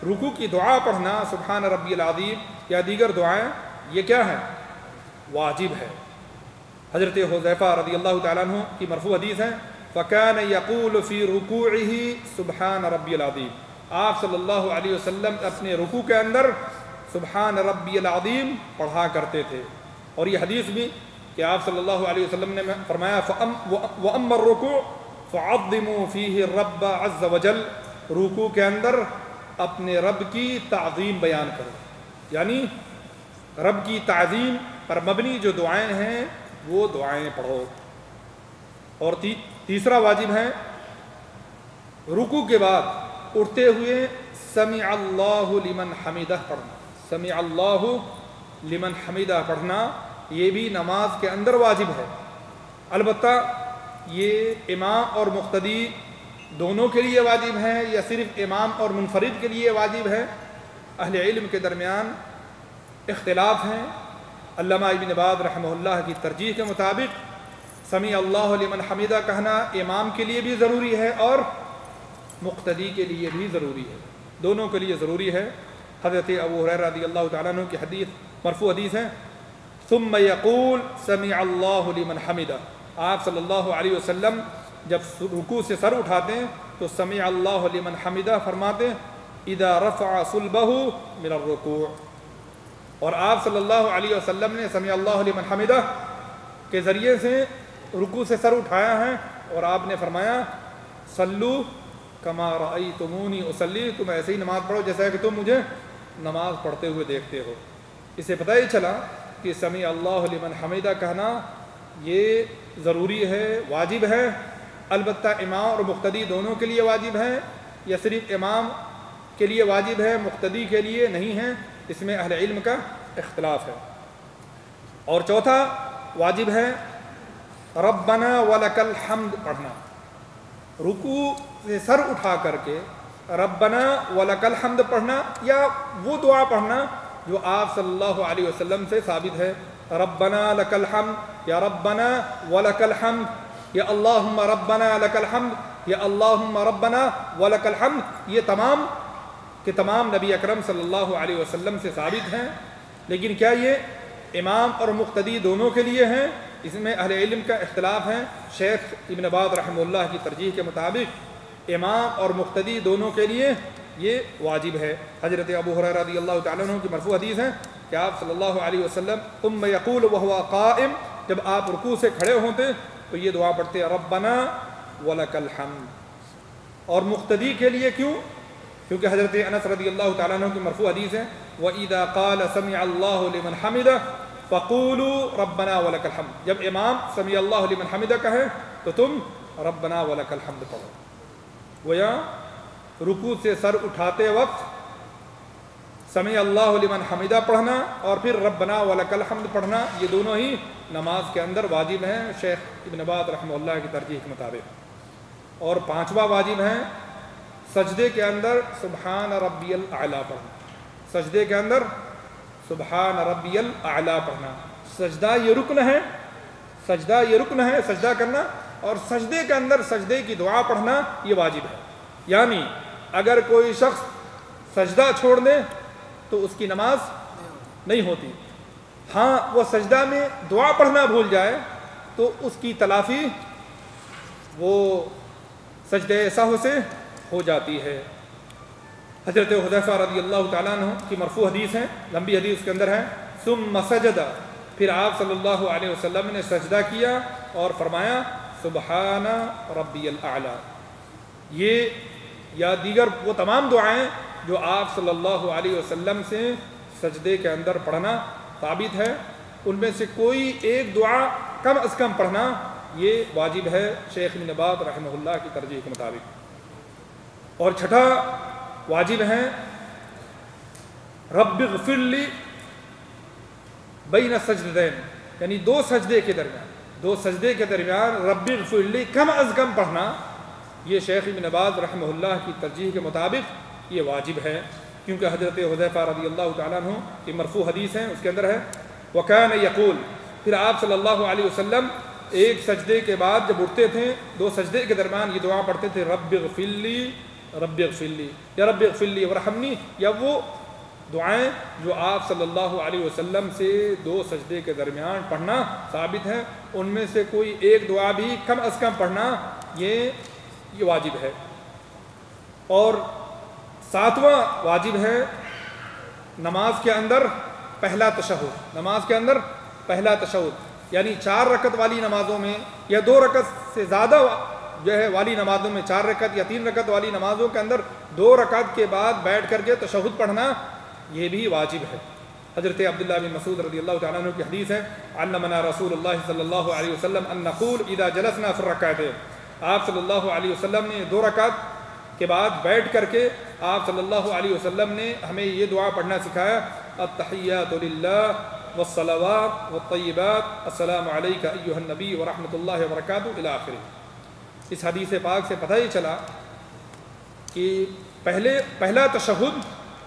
رکوع کی دعا پڑھنا سبحان ربی العظیم یا دیگر دعائیں یہ کیا ہے؟ واجب ہے۔ حضرت حذیفہ رضی اللہ تعالیٰ عنہ کی مرفوع حدیث ہے فَكَانَ يَقُولُ فِي رُكُوعِهِ سُبْحَانَ رَبِّيَ الْعَظِيمِ، آپ صلی اللہ علیہ وسلم اپنے رکوع کے اندر سبحان ربی العظیم پڑھا کرتے تھے۔ اور یہ حدیث بھی کہ آپ صلی اللہ علیہ وسلم نے فرمایا وَأَمَّا الرُّكُوعُ فَعَظِّمُوا فِيهِ الرَّبَّ عَزَّ وَجَلَّ، رکوع کے اندر اپنے رب کی تعظیم بیان کرو، یعنی رب کی تعظیم پر مبنی جو دعائیں ہیں وہ دعائیں پڑھو۔ اور تیسرا واجب ہے رکوع کے بعد اٹھتے ہوئے سمع اللہ لمن حمیدہ پڑھنا، سمع اللہ لمن حمیدہ پڑھنا یہ بھی نماز کے اندر واجب ہے۔ البتہ یہ امام اور مقتدی دونوں کے لیے واجب ہے یا صرف امام اور منفرد کے لیے واجب ہے، اہل علم کے درمیان اختلاف ہیں۔ علامہ ابن باز رحمہ اللہ کی ترجیح کے مطابق سمیع اللہ لمن حمیدہ کہنا امام کے لیے بھی ضروری ہے اور مقتدی کے لیے بھی ضروری ہے، دونوں کے لیے ضروری ہے۔ حضرت ابو ہریرہ رضی اللہ تعالیٰ عنہ کی حدیث مرفوع حدیث ہے ثم یقول سمع اللہ لمن حمیدہ، آپ صلی اللہ علیہ وسلم جب رکوع سے سر اٹھاتے ہیں تو سمع اللہ لمن حمیدہ فرماتے اذا رفع صلبہ من الرکوع، اور آپ صلی اللہ علیہ وسلم نے سمع اللہ لمن حمیدہ کے ذریعے سے رکوع سے سر اٹھایا ہے، اور آپ نے فرمایا صلو کما رأیتمونی اصلی، تم ایسے ہی نماز پڑھو جیسا کہ تم مجھے نماز پڑھتے ہوئے دیکھتے ہو۔ اس سے پتہ ہی چلا کہ سمیع اللہ لمن حمیدہ کہنا یہ ضروری ہے، واجب ہے۔ البتہ امام اور مقتدی دونوں کے لیے واجب ہے یا صرف امام کے لیے واجب ہے مقتدی کے لیے نہیں ہے، اس میں اہل علم کا اختلاف ہے۔ اور چوتھا واجب ہے ربنا ولک الحمد پڑھنا، رکوع سے سر اٹھا کر کے ربنا ولک الحمد پڑھنا یا وہ دعا پڑھنا جو آپ صلی اللہ علیہ وسلم سے ثابت ہے، ربنا لک الحمد یا ربنا ولک الحمد یا اللہم ربنا لک الحمد یا اللہم ربنا ولک الحمد، یہ تمام کہ تمام نبی اکرم صلی اللہ علیہ وسلم سے ثابت ہیں۔ لیکن کیا یہ امام اور مقتدی دونوں کے لیے ہیں؟ اس میں اہل علم کا اختلاف ہے۔ شیخ ابن باز رحمہ اللہ کی ترجیح کے مطابق امام اور مقتدی دونوں کے لیے یہ واجب ہے۔ حضرت ابو ہریرہ رضی اللہ تعالیٰ عنہ کی مرفوع حدیث ہے کہ آپ صلی اللہ علیہ وسلم ثم یقول وہو قائم، جب آپ رکوع سے کھڑے ہوتے تو یہ دعا پڑھتے ربنا ولک الحمد۔ اور مقتدی کے لیے کیوں؟ کیونکہ حضرت انس رضی اللہ تعالیٰ عنہ کی مرفوع حدیث ہے وَإِذَا قَالَ سَمِعَ اللَّهُ لِمَنْ حَمِدَهُ فَقُولُوا رَبَّنَا وَلَكَ الْحَمْدُ، جب امام سمیع اللہ لمن حمدہ کہے تو تم ربنا ولک الحمد پڑھو۔ گویا رکوع سے سر اٹھاتے وقت سمیع اللہ لمن حمدہ پڑھنا اور پھر ربنا ولک الحمد پڑھنا یہ دونوں ہی نماز کے اندر واجب ہیں شیخ ابن باز رحمہ اللہ کی ترجیح کے مطابق۔ اور پانچواں واجب ہے سجدے کے اندر سبحان ربی الاعلیٰ پڑھنا، سجدے کے اندر سبحان ربی الاعلیٰ پڑھنا۔ سجدہ یہ رکن ہے، سجدہ یہ رکن ہے سجدہ کرنا، اور سجدے کے اندر سجدے کی دعا پڑھنا یہ واجب ہے۔ یعنی اگر کوئی شخص سجدہ چھوڑ دے تو اس کی نماز نہیں ہوتی، ہاں وہ سجدہ میں دعا پڑھنا بھول جائے تو اس کی تلافی وہ سجدہ سہو سے ہو جاتی ہے۔ حضرت حذیفہ رضی اللہ تعالیٰ عنہ کی مرفوع حدیث ہے، لمبی حدیث کے اندر ہے ثم سجد، پھر آپ صلی اللہ علیہ وسلم نے سجدہ کیا اور فرمایا سبحان ربی الاعلیٰ۔ یہ یا دیگر وہ تمام دعائیں جو آپ صلی اللہ علیہ وسلم سے سجدے کے اندر پڑھنا ثابت ہے، ان میں سے کوئی ایک دعا کم از کم پڑھنا یہ واجب ہے شیخ ابن باز رحمہ اللہ کی ترجیح کے مطابق۔ اور چھٹا واجب ہے رب اغفر لی بین السجدتین، یعنی دو سجدے کے درمیان، دو سجدے کے درمیان رب اغفر لی کم از کم پڑھنا، یہ شیخ ابن باز رحمہ اللہ کی ترجیح کے مطابق یہ واجب ہے، کیونکہ حضرت حذیفہ رضی اللہ تعالیٰ عنہ کی مرفوع حدیث ہے، اس کے اندر ہے وَكَانَ يَقُولُ، پھر آپ صلی اللہ علیہ وسلم ایک سجدے کے بعد جب اٹھتے تھے دو سجدے کے درمیان یہ دعا پڑھتے تھے رب اغفر لی، رب اغفر لی، یا رب اغفر لی ورحمنی، یا وہ دعائیں جو آپ صلی اللہ علیہ وسلم سے دو سجدے کے درمیان پڑھنا ثابت ہے، ان میں سے کوئی ایک دعا بھی کم از کم پڑھنا یہ واجب ہے۔ اور ساتواں واجب ہے نماز کے اندر پہلا تشہد، نماز کے اندر پہلا تشہد، یعنی 4 رکعت والی نمازوں میں یا 2 رکعت سے زیادہ جو ہے والی نمازوں میں، 4 رکعت یا 3 رکعت والی نمازوں کے اندر 2 رکعت کے بعد بیٹھ کر کے تشہد پڑھنا یہ بھی واجب ہے۔ حضرت عبداللہ بن مسعود رضی اللہ تعالیٰ عنہ کی حدیث ہے علمنا رسول اللہ صلی اللہ علیہ وسلم ان نقول اذا جلسنا فی الرکعتین، آپ صلی اللہ علیہ وسلم نے 2 رکعت کے بعد بیٹھ کر کے آپ صلی اللہ علیہ وسلم نے ہمیں یہ دعا پڑھنا سکھایا التحیات للہ والصلوات والطیبات السلام علیک ایھا النبی ورحمۃ اللہ وبرکاتہ الی آخرہ۔ اس حدیث پاک سے پتہ ہی چلا کہ پہلا تشہد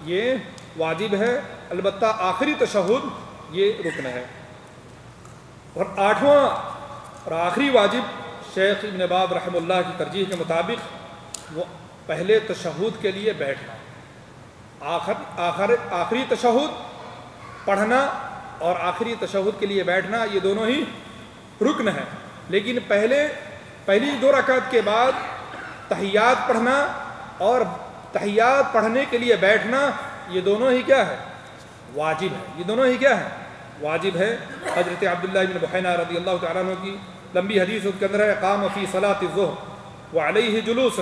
یہ واجب ہے، البتہ آخری تشہد یہ رکن ہے۔ اور 8واں اور آخری واجب شیخ ابن باز رحمہ اللہ کی ترجیح کے مطابق وہ پہلے تشہد کے لیے بیٹھنا، آخری تشہد پڑھنا اور آخری تشہد کے لیے بیٹھنا یہ دونوں ہی رکن ہیں، لیکن پہلی 2 رکعت کے بعد تحیات پڑھنا اور تحیات پڑھنے کے لیے بیٹھنا یہ دونوں ہی کیا ہے؟ واجب ہے، یہ دونوں ہی کیا ہے؟ واجب ہے۔ حضرت عبداللہ بن بحینہ رضی اللہ تعالیٰ عنہ کی لمبی حدیث اس کے اندر ہے قام فی صلاۃ الظہر وعلیہ جلوس،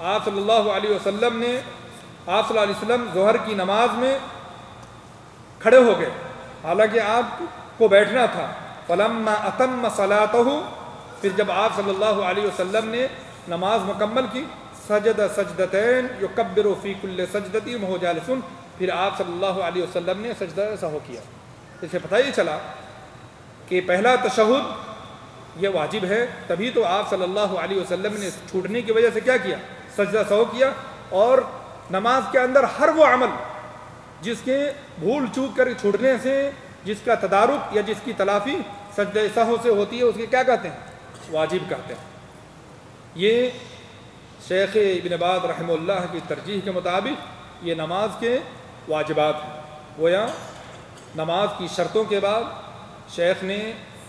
آپ صلی اللہ علیہ وسلم ظہر کی نماز میں کھڑے ہو گئے، حالانکہ آپ کو بیٹھنا تھا، فلما اتم صلاتہ، پھر جب آپ صلی اللہ علیہ وسلم نے نماز مکمل کی سجد سجدتین یکبر فی کل سجدۃ وہو جالس، پھر آپ صلی اللہ علیہ وسلم نے سجدہ سہو کیا۔ اس سے پتہ ہی چلا کہ پہلا تشہد یہ واجب ہے، تبھی تو آپ صلی اللہ علیہ وسلم نے چھوٹنے کی وجہ سے کیا کیا؟ سجدہ سہو کیا۔ اور نماز کے اندر ہر وہ عمل جس کے بھول چوک کر چھوٹنے سے جس کا تدارک یا جس کی تلافی سجدہ سہو سے ہوتی ہے اس کے کیا کہتے ہیں؟ واجب کہتے ہیں۔ یہ شیخ ابن باز رحمہ اللہ کی ترجیح کے مطابق یہ نماز کے واجبات ہیں۔ گویا نماز کی شرطوں کے بعد شیخ نے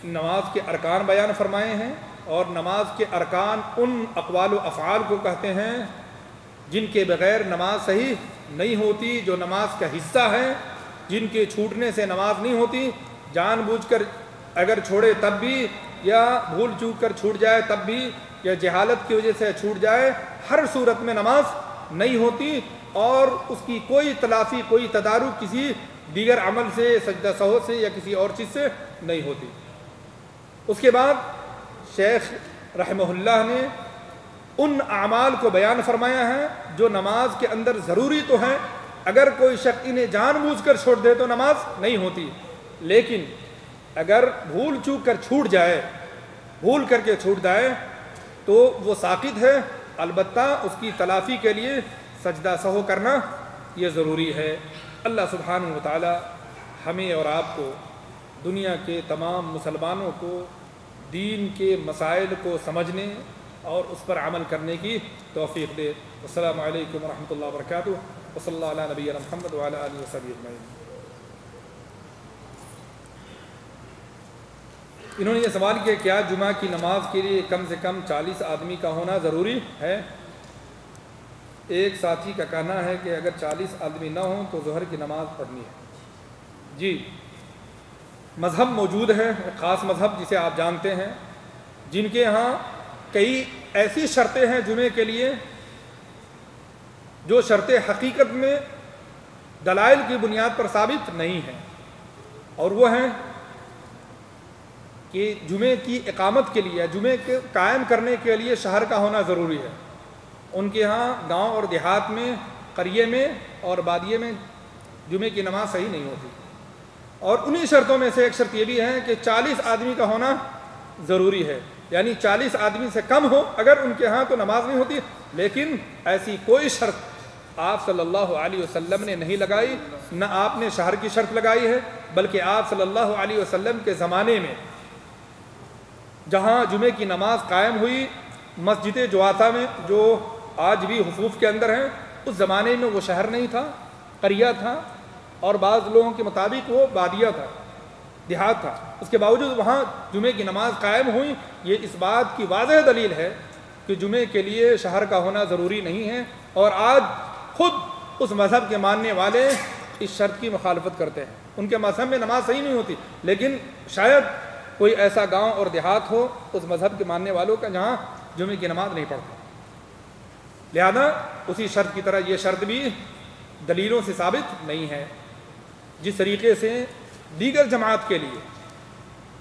نماز کے ارکان بیان فرمائے ہیں، اور نماز کے ارکان ان اقوال و افعال کو کہتے ہیں جن کے بغیر نماز صحیح نہیں ہوتی، جو نماز کا حصہ ہے، جن کے چھوٹنے سے نماز نہیں ہوتی، جان بوجھ کر اگر چھوڑے تب بھی، یا بھول چوک کر چھوٹ جائے تب بھی، یا جہالت کی وجہ سے چھوٹ جائے، ہر صورت میں نماز نہیں ہوتی، اور اس کی کوئی تلافی، کوئی تدارک کسی دیگر عمل سے، سجدہ سہو سے یا کسی اور چیز سے نہیں ہوتی۔ اس کے بعد شیخ رحمہ اللہ نے ان اعمال کو بیان فرمایا ہے جو نماز کے اندر ضروری تو ہیں، اگر کوئی شخص انہیں جان بوجھ کر چھوڑ دے تو نماز نہیں ہوتی، لیکن اگر بھول چوک کر چھوٹ جائے، بھول کر کے چھوٹ جائے تو وہ ساقط ہے، البتہ اس کی تلافی کے لیے سجدہ سہو کرنا یہ ضروری ہے۔ اللہ سبحانہ و تعالی ہمیں اور آپ کو، دنیا کے تمام مسلمانوں کو دین کے مسائل کو سمجھنے اور اس پر عمل کرنے کی توفیق دے۔ السلام علیکم ورحمۃ اللہ وبرکاتہ، وصلی اللہ علی نبینا محمد وعلی آلہ وصحبہ اجمعین۔ انہوں نے یہ سوال کیا کیا جمعہ کی نماز کے لیے کم سے کم 40 آدمی کا ہونا ضروری ہے؟ ایک ساتھی کا کہنا ہے کہ اگر 40 آدمی نہ ہوں تو ظہر کی نماز پڑھنی ہے۔ جی، مذہب موجود ہے، خاص مذہب جسے آپ جانتے ہیں، جن کے ہاں کئی ایسی شرطیں ہیں جمعے کے لیے جو شرطیں حقیقت میں دلائل کی بنیاد پر ثابت نہیں ہیں، اور وہ ہیں کہ جمعے کی اقامت کے لیے، جمعے کے قائم کرنے کے لیے شہر کا ہونا ضروری ہے۔ ان کے ہاں گاؤں اور دیہات میں، قریے میں اور بادیے میں جمعے کی نماز صحیح نہیں ہوتی۔ اور انہی شرطوں میں سے ایک شرط یہ بھی ہے کہ 40 آدمی کا ہونا ضروری ہے، یعنی 40 آدمی سے کم ہو اگر ان کے ہاں تو نماز نہیں ہوتی. لیکن ایسی کوئی شرط آپ صلی اللہ علیہ وسلم نے نہیں لگائی، نہ آپ نے شہر کی شرط لگائی ہے، بلکہ آپ صلی اللہ علیہ وسلم کے زمانے میں جہاں جمعے کی نماز قائم ہوئی، مسجد جواتھا میں جو آج بھی حفوف کے اندر ہیں، اس زمانے میں وہ شہر نہیں تھا، قریہ تھا، اور بعض لوگوں کے مطابق وہ بادیہ تھا، دیہات تھا. اس کے باوجود وہاں جمعے کی نماز قائم ہوئی. یہ اس بات کی واضح دلیل ہے کہ جمعے کے لیے شہر کا ہونا ضروری نہیں ہے. اور آج خود اس مذہب کے ماننے والے اس شرط کی مخالفت کرتے ہیں. ان کے مذہب میں نماز صحیح نہیں ہوتی، لیکن شاید کوئی ایسا گاؤں اور دیہات ہو اس مذہب کے ماننے والوں کا جہاں جمعے کی نماز نہیں پڑھتے. لہذا اسی شرط کی طرح یہ شرط بھی دلیلوں سے ثابت نہیں ہے. جس طریقے سے دیگر جماعت کے لیے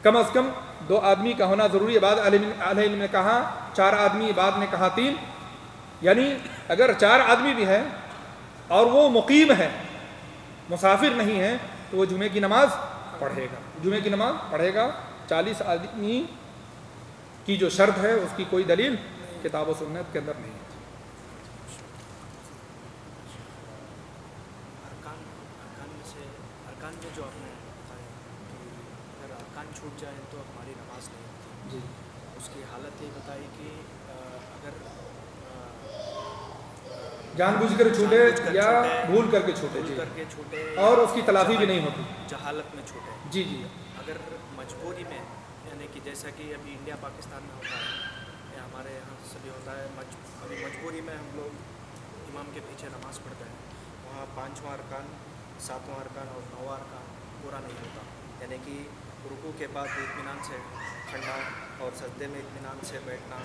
کم از کم 2 آدمی کا ہونا ضروری ہے، بعض اہل علم نے کہا 4 آدمی، بعض نے کہا 3، یعنی اگر 4 آدمی بھی ہے اور وہ مقیم ہے، مسافر نہیں ہے، تو وہ جمعے کی نماز پڑھے گا. جمعے کی نماز پڑھے گا. 40 آدمی کی جو شرط ہے اس کی کوئی دلیل کتاب و سنت کے اندر نہیں ہے. ارکان میں جو آپ نے بتایا کہ اگر ارکان چھوٹ جائیں تو ہماری نماز نہیں ہوتی. جی، اس کی حالت یہ بتائی کہ اگر جان بوجھ کر چھوٹے یا بھول کر کے چھوٹے اور اس کی تلافی بھی نہیں ہوتی، جہالت میں چھوٹے. جی جی. اگر مجبوری میں، یعنی کہ جیسا کہ ابھی انڈیا پاکستان میں ہوتا ہے یا ہمارے یہاں سبھی ہوتا ہے، ابھی مجبوری میں ہم لوگ امام کے پیچھے نماز پڑھتے ہیں، وہاں 5واں ارکان، 7واں ارکان اور 9واں ارکان پورا نہیں ہوتا. یعنی کہ رکوع کے بعد اطمینان سے کھڑنا اور سجدے میں اطمینان سے بیٹھنا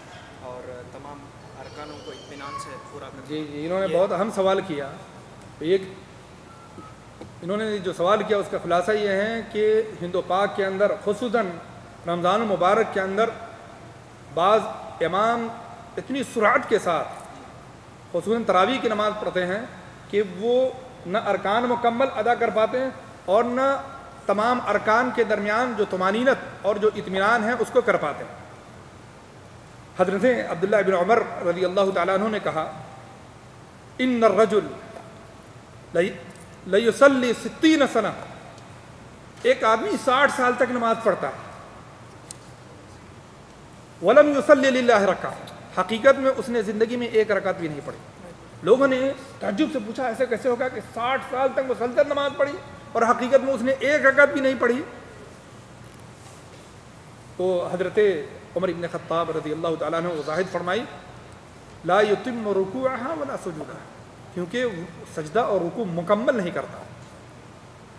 اور تمام ارکانوں کو اطمینان سے پورا کرنا. جی جی، انہوں نے بہت اہم سوال کیا. انہوں نے جو سوال کیا اس کا خلاصہ یہ ہے کہ ہند و پاک کے اندر خصوصاً رمضان المبارک کے اندر بعض امام اتنی سرعت کے ساتھ خصوصاً تراویح کی نماز پڑھتے ہیں کہ وہ نہ ارکان مکمل ادا کر پاتے ہیں اور نہ تمام ارکان کے درمیان جو طمانینت اور جو اطمینان ہے اس کو کر پاتے ہیں. حضرت عبداللہ ابن عمر رضی اللہ تعالیٰ عنہ نے کہا ان الرجل لیصلی 60 سنہ، ایک آدمی 60 سال تک نماز پڑھتا ہے، ولم یصلی للہ رکعۃ، حقیقت میں اس نے زندگی میں ایک رکعت بھی نہیں پڑھی. لوگوں نے تعجب سے پوچھا ایسے کیسے ہوگا کہ 60 سال تک مسلسل نماز پڑھی اور حقیقت میں اس نے ایک رکعت بھی نہیں پڑھی. تو حضرت عمر ابن خطاب رضی اللہ تعالیٰ عنہ وضاحت فرمائی لا یتم رکوعها ولا سجودها، کیونکہ سجدہ اور رکوع مکمل نہیں کرتا.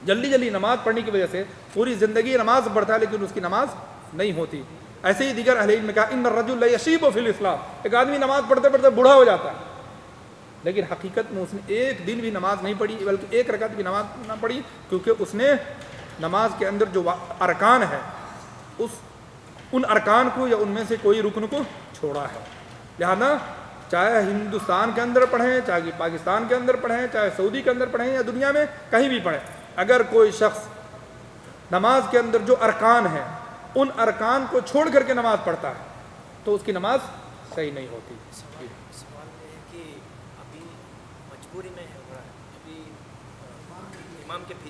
جلدی جلدی نماز پڑھنے کی وجہ سے پوری زندگی نماز پڑھتا ہے لیکن اس کی نماز نہیں ہوتی. ایسے ہی دیگر اہل علم نے کہا ان الرجل لیشیب فی الاسلام، ایک آدمی نماز پڑھتے پڑھتے بوڑھا ہو جاتا ہے لیکن حقیقت میں اس نے ایک دن بھی نماز نہیں پڑھی بلکہ ایک رکعت بھی نماز نہ پڑھی، کیونکہ اس نے نماز کے اندر جو ارکان ہے ان ارکان کو یا ان میں سے کوئی رکن کو چھوڑا ہے. لہذا چاہے ہندوستان کے اندر پڑھیں، چاہے پاکستان کے اندر پڑھیں، چاہے سعودی کے اندر پڑھیں یا دنیا میں کہیں بھی پڑھیں، اگر کوئی شخص نماز کے اندر جو ارکان ہیں ان ارکان کو چھوڑ کر کے نماز پڑھتا ہے تو اس کی نماز صحیح نہیں ہوتی. سوال یہ ہے کہ ابھی مجبوری میں ہو رہا ہے، ابھی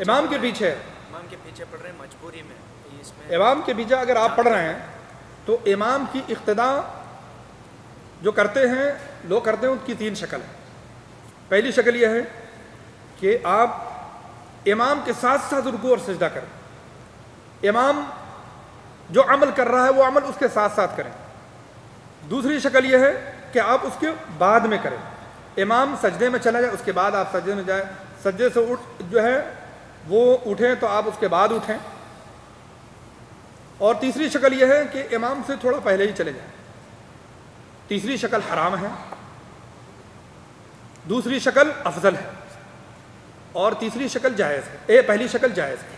امام کے پیچھے پڑھ رہے ہیں مجبوری میں. اس میں امام کے پیچھے اگر آپ پڑھ رہے ہیں تو امام کی اقتداء جو کرتے ہیں لوگ کرتے ہیں ان کی 3 شکل ہے. پہلی شکل یہ ہے کہ آپ امام کے ساتھ ساتھ رکوع اور سجدہ کریں، امام جو عمل کر رہا ہے وہ عمل اس کے ساتھ ساتھ کریں. دوسری شکل یہ ہے کہ آپ اس کے بعد میں کریں، امام سجدے میں چلا جائے اس کے بعد آپ سجدے میں جائیں، سجدے سے وہ اٹھیں تو آپ اس کے بعد اٹھیں. اور تیسری شکل یہ ہے کہ امام سے تھوڑا پہلے ہی چلے جائیں. تیسری شکل حرام ہے، دوسری شکل افضل ہے اور تیسری شکل جائز ہے. پہلی شکل جائز ہے،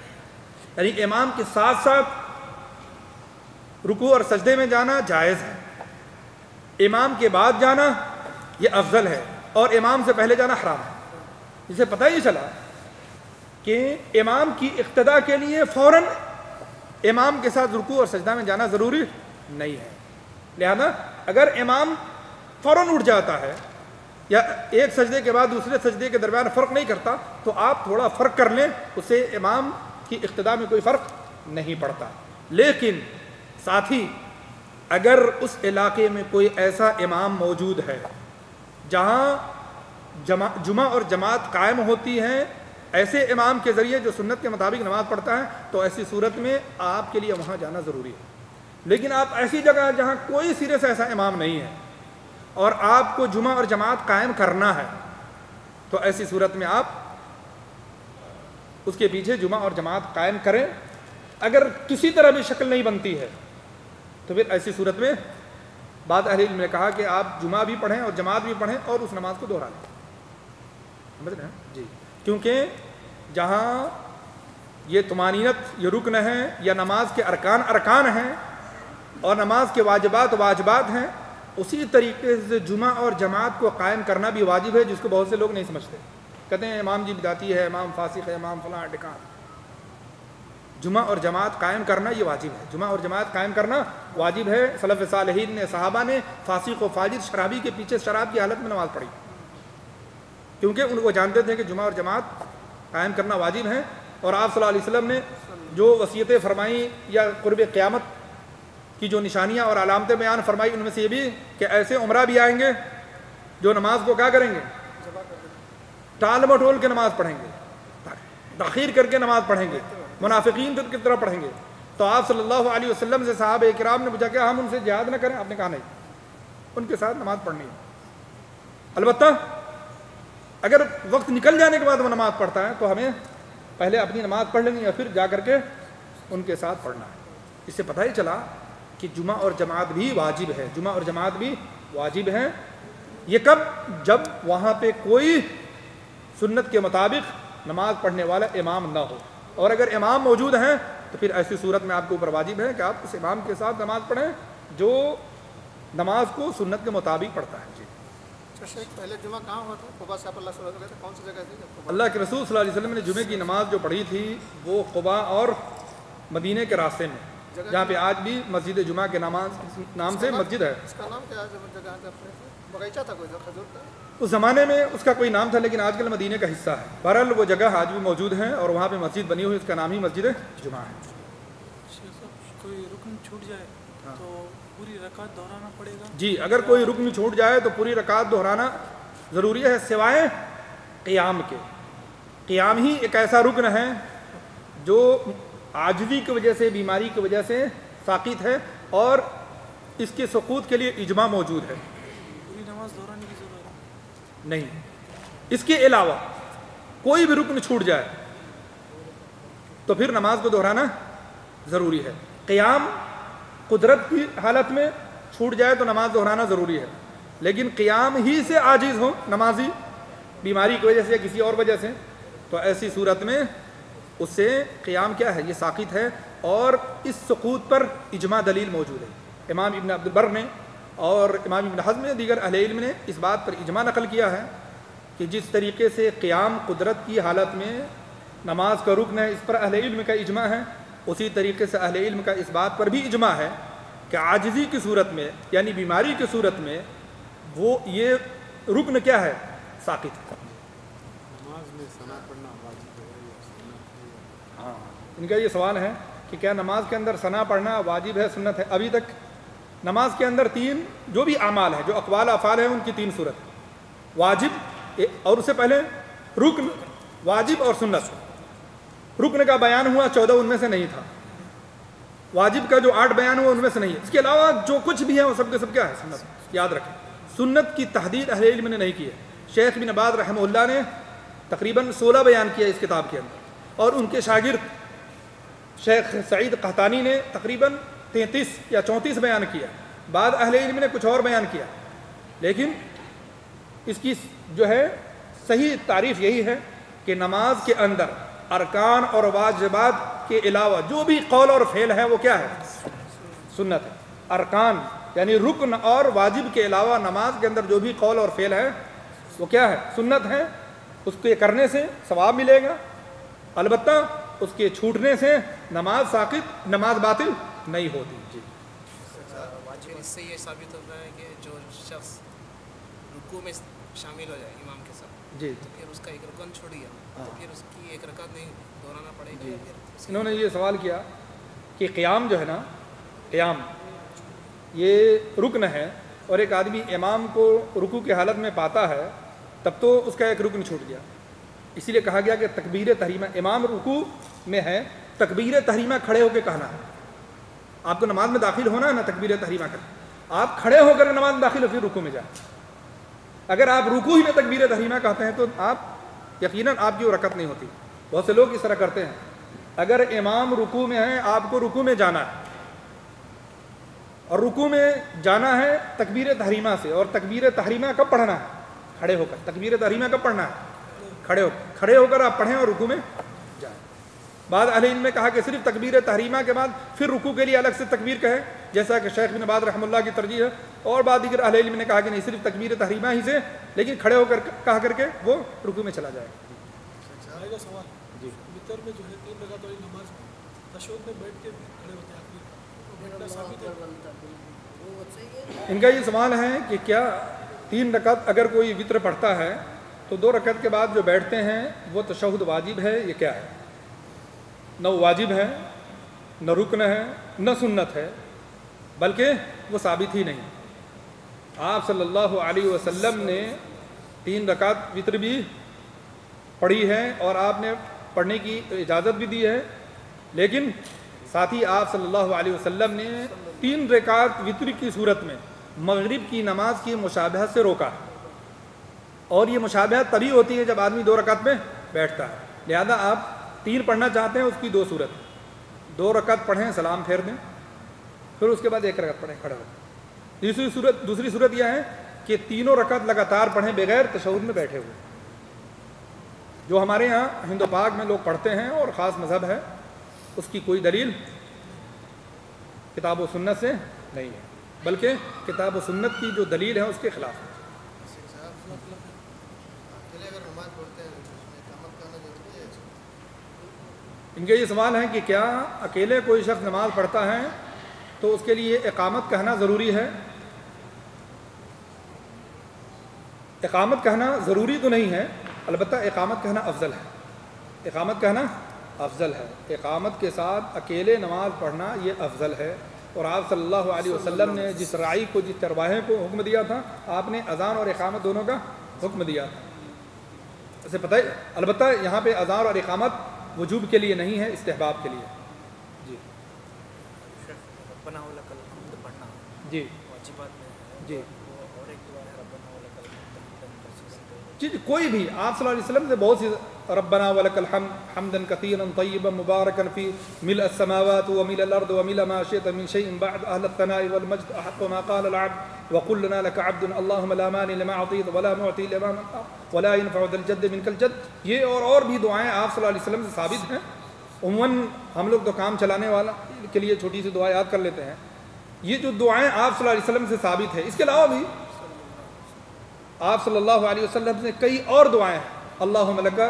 یعنی امام کے ساتھ ساتھ رکوع اور سجدے میں جانا جائز ہے، امام کے بعد جانا یہ افضل ہے اور امام سے پہلے جانا حرام ہے. جسے پتہ ہی چلا کہ امام کی اقتداء کے لیے فوراً امام کے ساتھ رکوع اور سجدہ میں جانا ضروری نہیں ہے. لہذا اگر امام فوراً اٹھ جاتا ہے یا ایک سجدے کے بعد دوسرے سجدے کے درمیان فرق نہیں کرتا تو آپ تھوڑا فرق کر لیں, اس سے امام کی اقتداء میں کوئی فرق نہیں پڑتا. لیکن ساتھ ہی اگر اس علاقے میں کوئی ایسا امام موجود ہے جہاں جمعہ اور جماعت قائم ہوتی ہے, ایسے امام کے ذریعے جو سنت کے مطابق نماز پڑھتا ہے, تو ایسی صورت میں آپ کے لیے وہاں جانا ضروری ہے. لیکن آپ ایسی جگہ جہاں کوئی سرے سے ایسا امام نہیں ہے اور آپ کو جمعہ اور جماعت قائم کرنا ہے, تو ایسی صورت میں آپ اس کے پیچھے جمعہ اور جماعت قائم کریں. اگر کسی طرح بھی شکل نہیں بنتی ہے تو پھر ایسی صورت میں بعض اہل علم نے کہا کہ آپ جمعہ بھی پڑھیں اور جماعت بھی پڑھیں اور اس نماز کو دہرا لیں. سمجھ رہے ہیں جی؟ کیونکہ جہاں یہ طمانینت یہ رکن ہے یا نماز کے ارکان ہیں اور نماز کے واجبات ہیں, اسی طریقے سے جمعہ اور جماعت کو قائم کرنا بھی واجب ہے, جس کو بہت سے لوگ نہیں سمجھتے. کہتے ہیں امام جی بدعتی ہے, امام فاسق ہے, امام فلاں ڈکان. جمعہ اور جماعت قائم کرنا یہ واجب ہے, جمعہ اور جماعت قائم کرنا واجب ہے. سلف صالحین نے, صحابہ نے فاسق و فاجر شرابی کے پیچھے شراب کی حالت میں نماز پڑھی, کیونکہ ان کو جانتے تھے کہ جمعہ اور جماعت قائم کرنا واجب ہے. اور آپ صلی اللہ علیہ وسلم نے جو وصیتیں فرمائیں یا قرب قیامت کی جو نشانیاں اور علامتیں بیان فرمائی, ان میں سے یہ بھی کہ ایسے عمرہ بھی آئیں گے جو نماز کو کیا کریں گے, ٹال مٹول کے نماز پڑھیں گے, تاخیر کر کے نماز پڑھیں گے, منافقین کی طرح پڑھیں گے. تو آپ صلی اللہ علیہ وسلم سے صحابہ کرام نے پوچھا کہ ہم ان سے جہاد نہ کریں؟ آپ نے کہا نہیں, ان کے ساتھ نماز پڑھنی ہے. البتہ اگر وقت نکل جانے کے بعد وہ نماز پڑھتا ہے تو ہمیں پہلے اپنی نماز پڑھ لینی ہے, پھر جا کر کے ان کے ساتھ پڑھنا ہے. اس سے پتہ ہی چلا کہ جمعہ اور جماعت بھی واجب ہے, جمعہ اور جماعت بھی واجب ہے. یہ کب؟ جب وہاں پہ کوئی سنت کے مطابق نماز پڑھنے والا امام نہ ہو. اور اگر امام موجود ہیں تو پھر ایسی صورت میں آپ کے اوپر واجب ہے کہ آپ اس امام کے ساتھ نماز پڑھیں جو نماز کو سنت کے مطابق پڑھتا ہے. جی پہلے جمعہ کہاں ہوا تھا؟ قباء سے آپ اللہ صلی اللہ علیہ وسلم کون سی جگہ تھی؟ اللہ کے رسول صلی اللہ علیہ وسلم نے جمعے کی نماز جو پڑھی تھی وہ قباء اور مدینے کے راستے میں, جہاں پہ آج بھی مسجد جمعہ کے نام سے مسجد ہے. اس کا نام کیا ہے جگہ؟ بغیچہ تھا کوئی کھجور کا؟ اس زمانے میں اس کا کوئی نام تھا, لیکن آج کل مدینے کا حصہ ہے. بہرحال وہ جگہ آج بھی موجود ہے اور وہاں پہ مسجد بنی ہوئی, اس کا نام ہی مسجد جمعہ ہے. کوئی رکن چھوٹ جائے تو پوری رکعت دہرانا پڑے گا؟ جی, اگر کوئی رکن چھوٹ جائے تو پوری رکعت دہرانا ضروری ہے, سوائے قیام کے. قیام ہی ایک ایسا رکن ہے جو عاجزی کی وجہ سے, بیماری کی وجہ سے ساقط ہے اور اس کے سقوط کے لیے اجماع موجود ہے. پوری نماز دہرانے کی ضرورت نہیں. اس کے علاوہ کوئی بھی رکن چھوٹ جائے تو پھر نماز کو دہرانا ضروری ہے. قیام قدرت کی حالت میں چھوٹ جائے تو نماز دہرانا ضروری ہے, لیکن قیام ہی سے عاجز ہو نمازی بیماری کی وجہ سے یا کسی اور وجہ سے, تو ایسی صورت میں اس سے قیام کیا ہے, یہ ساقط ہے. اور اس سقوط پر اجماع دلیل موجود ہے. امام ابن عبد البر نے اور امام ابن حزم نے, دیگر اہل علم نے اس بات پر اجماع نقل کیا ہے کہ جس طریقے سے قیام قدرت کی حالت میں نماز کا رکن ہے, اس پر اہل علم کا اجماع ہے, اسی طریقے سے اہل علم کا اس بات پر بھی اجماع ہے کہ عاجزی کی صورت میں یعنی بیماری کی صورت میں وہ یہ رکن کیا ہے, ساقط ہے. نماز میں ثنا پڑھنا واجب ہے؟ ہاں, ان کا یہ سوال ہے کہ کیا نماز کے اندر ثنا پڑھنا واجب ہے, سنت ہے؟ ابھی تک نماز کے اندر تین جو بھی اعمال ہیں, جو اقوال افعال ہیں, ان کی تین صورت ہے, واجب اور اس سے پہلے رکن, واجب اور سنت. رکن کا بیان ہوا 14, ان میں سے نہیں تھا. واجب کا جو 8 بیان ہوا ان میں سے نہیں ہے. اس کے علاوہ جو کچھ بھی ہے وہ سب کے سب کیا ہے, سنت. یاد رکھیں, سنت کی تحدید اہل علم نے نہیں کی ہے. شیخ بن باز رحمہ اللہ نے تقریباً 16 بیان کیا اس کتاب کے اندر, اور ان کے شاگرد شیخ سعید قحطانی نے تقریباً 33 یا 34 بیان کیا. بعد اہل علم نے کچھ اور بیان کیا, لیکن اس کی جو ہے صحیح تعریف یہی ہے کہ نماز کے اندر ارکان اور واجبات کے علاوہ جو بھی قول اور فعل ہے وہ کیا ہے, سنت ہے. ارکان یعنی رکن اور واجب کے علاوہ نماز کے اندر جو بھی قول اور فعل ہے وہ کیا ہے, سنت ہے. اس کے کرنے سے ثواب ملے گا, البتہ اس کے چھوٹنے سے نماز ساقط، نماز باطل نہیں ہوتی۔ جی اس سے یہ ثابت ہوتا ہے کہ جو شخص رکوع میں شامل ہو جائے امام کے ساتھ جی تو پھر اس کا ایک رکن چھوڑ گیا تو پھر اس کی ایک رکعت نہیں دہرانا پڑے گا جی یا پھر انہوں نے یہ سوال کیا کہ قیام جو ہے نا، قیام یہ رکن ہے، اور ایک آدمی امام کو رکوع کی حالت میں پاتا ہے تب تو اس کا ایک رکن چھوٹ گیا، اسی لیے کہا گیا کہ تکبیر تحریمہ، امام رکوع میں ہے، تکبیر تحریمہ کھڑے ہو کے کہنا ہے۔ آپ کو نماز میں داخل ہونا ہے نا، تکبیر تحریمہ کر، آپ کھڑے ہو کر نماز میں داخل ہو پھر رکوع میں جائیں۔ اگر آپ رکوع ہی میں تکبیر تحریمہ کہتے ہیں تو آپ یقیناً آپ کی وہ رکعت نہیں ہوتی۔ بہت سے لوگ اس طرح کرتے ہیں، اگر امام رکوع میں ہے، آپ کو رکوع میں جانا ہے، اور رکوع میں جانا ہے تکبیر تحریمہ سے، اور تکبیر تحریمہ کب پڑھنا ہے؟ کھڑے ہو کر۔ تکبیر تحریمہ کب پڑھنا ہے؟ کھڑے ہو کر آپ پڑھیں اور رکوع میں جائیں۔ بعض اہل علم نے کہا کہ صرف تکبیر تحریمہ کے بعد پھر رکوع کے لیے الگ سے تکبیر کہے، جیسا کہ شیخ بن باز رحمہ اللہ کی ترجیح ہے، اور بعض دیگر اہل علم نے کہا کہ نہیں، صرف تکبیر تحریمہ ہی سے، لیکن کھڑے ہو کر کہا کر کے وہ رکوع میں چلا جائے گا۔ سوال جی وتر میں جو ہے 3 رکعت والی نماز تشہد میں بیٹھ کے کھڑے ہوتے ہیں آدمی، بیٹھنا ثابت ہے؟ ان کا یہ سوال ہے کہ کیا 3 رکعت اگر کوئی وتر پڑھتا ہے تو 2 رکعت کے بعد جو بیٹھتے ہیں وہ تشہد واجب ہے، یہ کیا ہے؟ نہ واجب ہے، نہ رکن ہے، نہ سنت ہے، بلکہ وہ ثابت ہی نہیں۔ آپ صلی اللہ علیہ وسلم نے 3 رکعت وتر بھی پڑھی ہے، اور آپ نے پڑھنے کی اجازت بھی دی ہے، لیکن ساتھ ہی آپ صلی اللہ علیہ وسلم نے 3 رکعت وتر کی صورت میں مغرب کی نماز کی مشابہت سے روکا ہے، اور یہ مشابہت تبھی ہوتی ہے جب آدمی 2 رکعت میں بیٹھتا ہے۔ لہذا آپ 3 پڑھنا چاہتے ہیں، اس کی 2 صورت، 2 رکعت پڑھیں، سلام پھیر دیں، پھر اس کے بعد 1 رکعت پڑھیں کھڑے ہو۔ دوسری صورت یہ ہے کہ 3 رکعت لگاتار پڑھیں بغیر تشہد میں بیٹھے ہوئے، جو ہمارے یہاں ہند و پاک میں لوگ پڑھتے ہیں اور خاص مذہب ہے، اس کی کوئی دلیل کتاب و سنت سے نہیں ہے، بلکہ کتاب و سنت کی جو دلیل ہے اس کے خلاف ہے۔ ان کا یہ سوال ہے کہ کیا اکیلے کوئی شخص نماز پڑھتا ہے تو اس کے لیے اقامت کہنا ضروری ہے؟ اقامت کہنا ضروری تو نہیں ہے، البتہ اقامت کہنا افضل ہے۔ اقامت کہنا افضل ہے، اقامت کے ساتھ اکیلے نماز پڑھنا یہ افضل ہے۔ اور آپ صلی اللہ علیہ وسلم نے جس راعی کو، جس چرواہے کو حکم دیا تھا، آپ نے اذان اور اقامت دونوں کا حکم دیا تھا، اسے پتہ ہے۔ البتہ یہاں پہ اذان اور اقامت وجوب کے لیے نہیں ہے، استحباب کے لیے۔ جی ربنا ولک الحمد پڑھنا جی واجبات میں ہے، جی اور ایک دعا ہے ربنا ولک الحمد۔ جی کوئی بھی، آپ صلی اللہ علیہ وسلم سے بہت سی، ربنا ولک الحمد حمدا کثیرا طیبا مبارکا فی ملء السماوات وملء الارض وملء ما شئت من شیء بعد اهل الثناء والمجد احق ما قال العبد وقل لنا لك عبد اللهم لا مانع لما اعطيت ولا معطي لما منعت ولا ينفع ذا الجد منك الجد۔ یہ اور بھی دعائیں آپ صلی اللہ علیہ وسلم سے ثابت ہیں۔ عموماً ہم لوگ تو کام چلانے والا کے لیے چھوٹی سی دعا یاد کر لیتے ہیں، یہ جو دعائیں آپ صلی اللہ علیہ وسلم سے ثابت ہے، اس کے علاوہ بھی آپ صلی اللہ علیہ وسلم سے کئی اور دعائیں ہیں، اللہم لک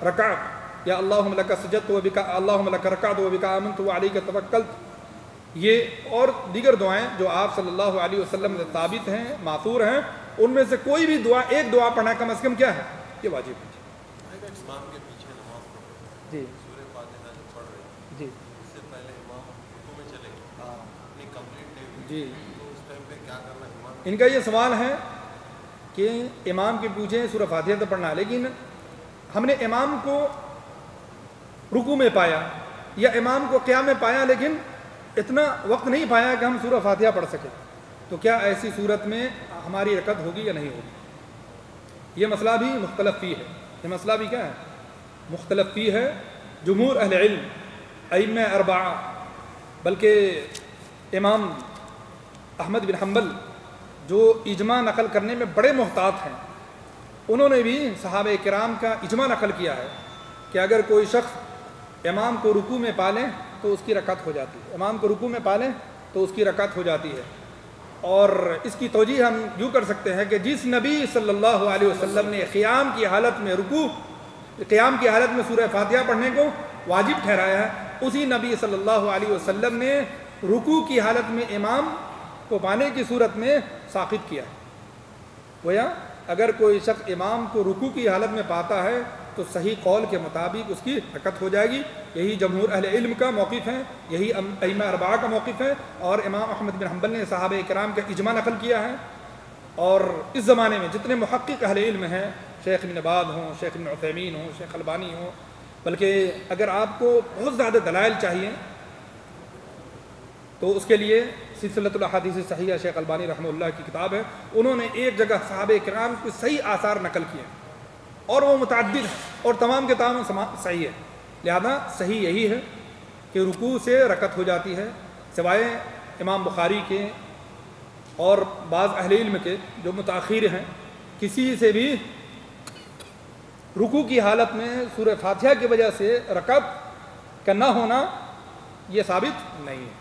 رکعت، یا اللہم لک سجدت و بک، اللہم لک رکعت و بک آمنت و علیک توکلت، یہ اور دیگر دعائیں جو آپ صلی اللہ علیہ وسلم سے ثابت ہیں، ماثور ہیں، ان میں سے کوئی بھی دعا، ایک دعا پڑھنا کم از کم کیا ہے؟ یہ واجب ہے۔ امام کے پیچھے نماز پڑھو، جی سورہ فاتحہ جو پڑھ رہے ہیں، جی اس سے پہلے امام رکوع میں چلے گئے، اپنی کمپلیٹ نہیں ہوئی، جی تو اس ٹائم پہ کیا کرنا ہے؟ امام ان کا یہ سوال ہے کہ امام کے پیچھے سورہ فاتحہ تو پڑھنا ہے، لیکن ہم نے امام کو رکوع میں پایا یا امام کو قیام میں پایا، لیکن اتنا وقت نہیں پایا کہ ہم سورہ فاتحہ پڑھ سکیں، تو کیا ایسی صورت میں ہماری رکعت ہوگی یا نہیں ہوگی؟ یہ مسئلہ بھی مختلف فی ہے۔ یہ مسئلہ بھی کیا ہے؟ مختلف فی ہے۔ جمہور اہل علم، ائمہ اربعہ، بلکہ امام احمد بن حنبل جو اجماع نقل کرنے میں بڑے محتاط ہیں، انہوں نے بھی صحابہ کرام کا اجماع نقل کیا ہے کہ اگر کوئی شخص امام کو رکوع میں پالے تو اس کی رکعت ہو جاتی ہے، امام کو رکوع میں پالے تو اس کی رکعت ہو جاتی ہے۔ اور اس کی توجیہ ہم یوں کر سکتے ہیں کہ جس نبی صلی اللہ علیہ وسلم نے قیام کی حالت میں رکوع قیام کی حالت میں سورہ فاتحہ پڑھنے کو واجب ٹھہرایا ہے، اسی نبی صلی اللہ علیہ وسلم نے رکوع کی حالت میں امام کو پانے کی صورت میں ساقط کیا ہے۔ گویا اگر کوئی شخص امام کو رکوع کی حالت میں پاتا ہے تو صحیح قول کے مطابق اس کی رکعت ہو جائے گی۔ یہی جمہور اہل علم کا موقف ہے، یہی ائمہ اربعہ کا موقف ہے، اور امام احمد بن حنبل نے صحابہ کرام کا اجماع نقل کیا ہے۔ اور اس زمانے میں جتنے محقق اہل علم ہیں، شیخ ابن باز ہوں، شیخ ابن عثیمین ہوں، شیخ البانی ہوں، بلکہ اگر آپ کو بہت زیادہ دلائل چاہیے تو اس کے لیے سلسلۃ الاحادیث صحیحہ شیخ البانی رحمہ اللہ کی کتاب ہے، انہوں نے ایک جگہ صحابہ کرام کے صحیح آثار نقل کیے اور وہ متعدد ہیں اور تمام کے تمام صحیح ہے۔ لہذا صحیح یہی ہے کہ رکوع سے رکعت ہو جاتی ہے، سوائے امام بخاری کے اور بعض اہل علم کے جو متاخر ہیں، کسی سے بھی رکوع کی حالت میں سورہ فاتحہ کی وجہ سے رکعت کا نہ ہونا یہ ثابت نہیں ہے۔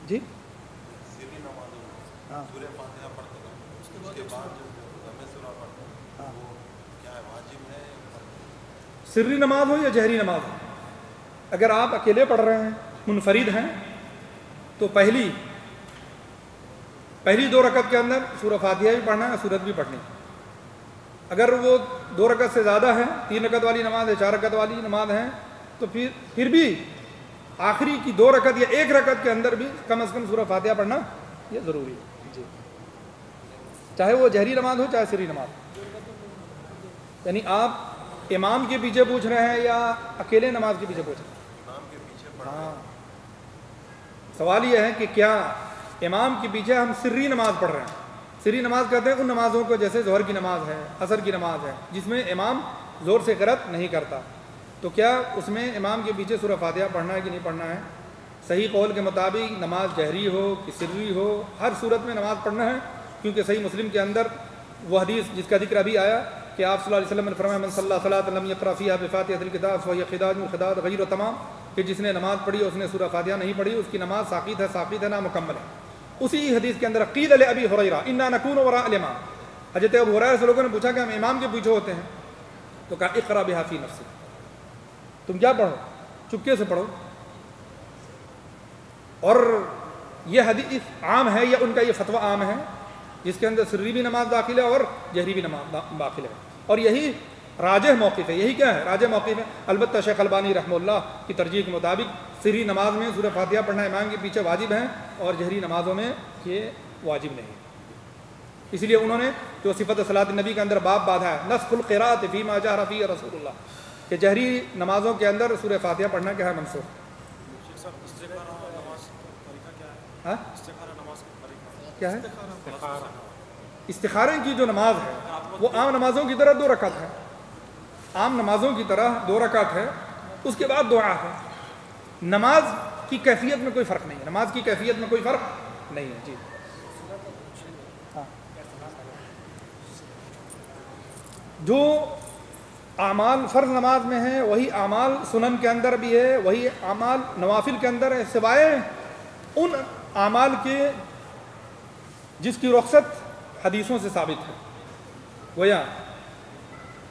جی سری نمازوں میں ہاں سورہ فاتحہ پڑھتے ہیں، اس کے بعد جو لمبے سورہ پڑھتے ہیں وہ کیا ہے، واجب ہے؟ سری نماز ہو یا جہری نماز ہو، اگر آپ اکیلے پڑھ رہے ہیں، منفرد ہیں، تو پہلی 2 رکعت کے اندر سورہ فاتحہ بھی پڑھنا ہے، سورت بھی پڑھنی ہے۔ اگر وہ 2 رکعت سے زیادہ ہے، 3 رکعت والی نماز ہے، 4 رکعت والی نماز ہے، تو پھر بھی آخری کی 2 رکعت یا 1 رکعت کے اندر بھی کم از کم سورہ فاتحہ پڑھنا یہ ضروری ہے جی، چاہے وہ جہری نماز ہو چاہے سری نماز۔ یعنی آپ امام کے پیچھے پوچھ رہے ہیں یا اکیلے نماز کے پیچھے پوچھ رہے ہیں؟ امام کے پیچھے پڑھ ہاں، سوال یہ ہے کہ کیا امام کے پیچھے ہم سری نماز پڑھ رہے ہیں؟ سری نماز کہتے ہیں ان نمازوں کو جیسے ظہر کی نماز ہے، عصر کی نماز ہے، جس میں امام زور سے قرأت نہیں کرتا، تو کیا اس میں امام کے پیچھے سورہ فاتحہ پڑھنا ہے کہ نہیں پڑھنا ہے؟ صحیح قول کے مطابق نماز جہری ہو کہ سری ہو، ہر صورت میں نماز پڑھنا ہے، کیونکہ صحیح مسلم کے اندر وہ حدیث جس کا ذکر ابھی آیا کہ آپ صلی اللہ علیہ وسلم نے فرمایا من صلی صلاۃ لم یقرأ فیہا بفاتحۃ الکتاب فہی خداج من خداج غیر تمام، کہ جس نے نماز پڑھی اور اس نے سورہ فاتحہ نہیں پڑھی اس کی نماز ساقط ہے نامکمل ہے۔ اسی حدیث کے اندر قیل لابی ہریرہ انا نکون وراء الامام، حضرت ابو ہریرہ سے لوگوں نے پوچھا کہ ہم امام کے پیچھے ہوتے ہیں، تو کہا اقرأ بہا فی نفسک، تم کیا پڑھو، چپکے سے پڑھو۔ اور یہ حدیث عام ہے یا ان کا یہ فتویٰ عام ہے جس کے اندر سری بھی نماز داخل ہے اور جہری بھی نماز داخل ہے، اور یہی راجح موقف ہے۔ یہی کیا ہے؟ راجح موقف ہے۔ البتہ شیخ البانی رحمہ اللہ کی ترجیح کے مطابق سری نماز میں سورہ فاتحہ پڑھنا امام کے پیچھے واجب ہے اور جہری نمازوں میں یہ واجب نہیں ہے۔ اس لیے انہوں نے جو صفت صلاۃ النبی کے اندر باب باندھا ہے نسخ القراءۃ فیما جہر فیہ رسول اللہ، کہ جہری نمازوں کے اندر سورہ فاتحہ پڑھنا کیا ہے؟ منسوخ۔ ہاں کیا ہے؟ استخارے کی جو نماز ہے وہ عام نمازوں کی طرح 2 رکعت ہے، عام نمازوں کی طرح 2 رکعت ہے، اس کے بعد دعا ہے۔ نماز کی کیفیت میں کوئی فرق نہیں ہے، نماز کی کیفیت میں کوئی فرق نہیں ہے جی۔ ہاں، جو اعمال فرض نماز میں ہیں وہی اعمال سنن کے اندر بھی ہے، وہی اعمال نوافل کے اندر ہے، سوائے ان اعمال کے جس کی رخصت حدیثوں سے ثابت ہے۔ گویا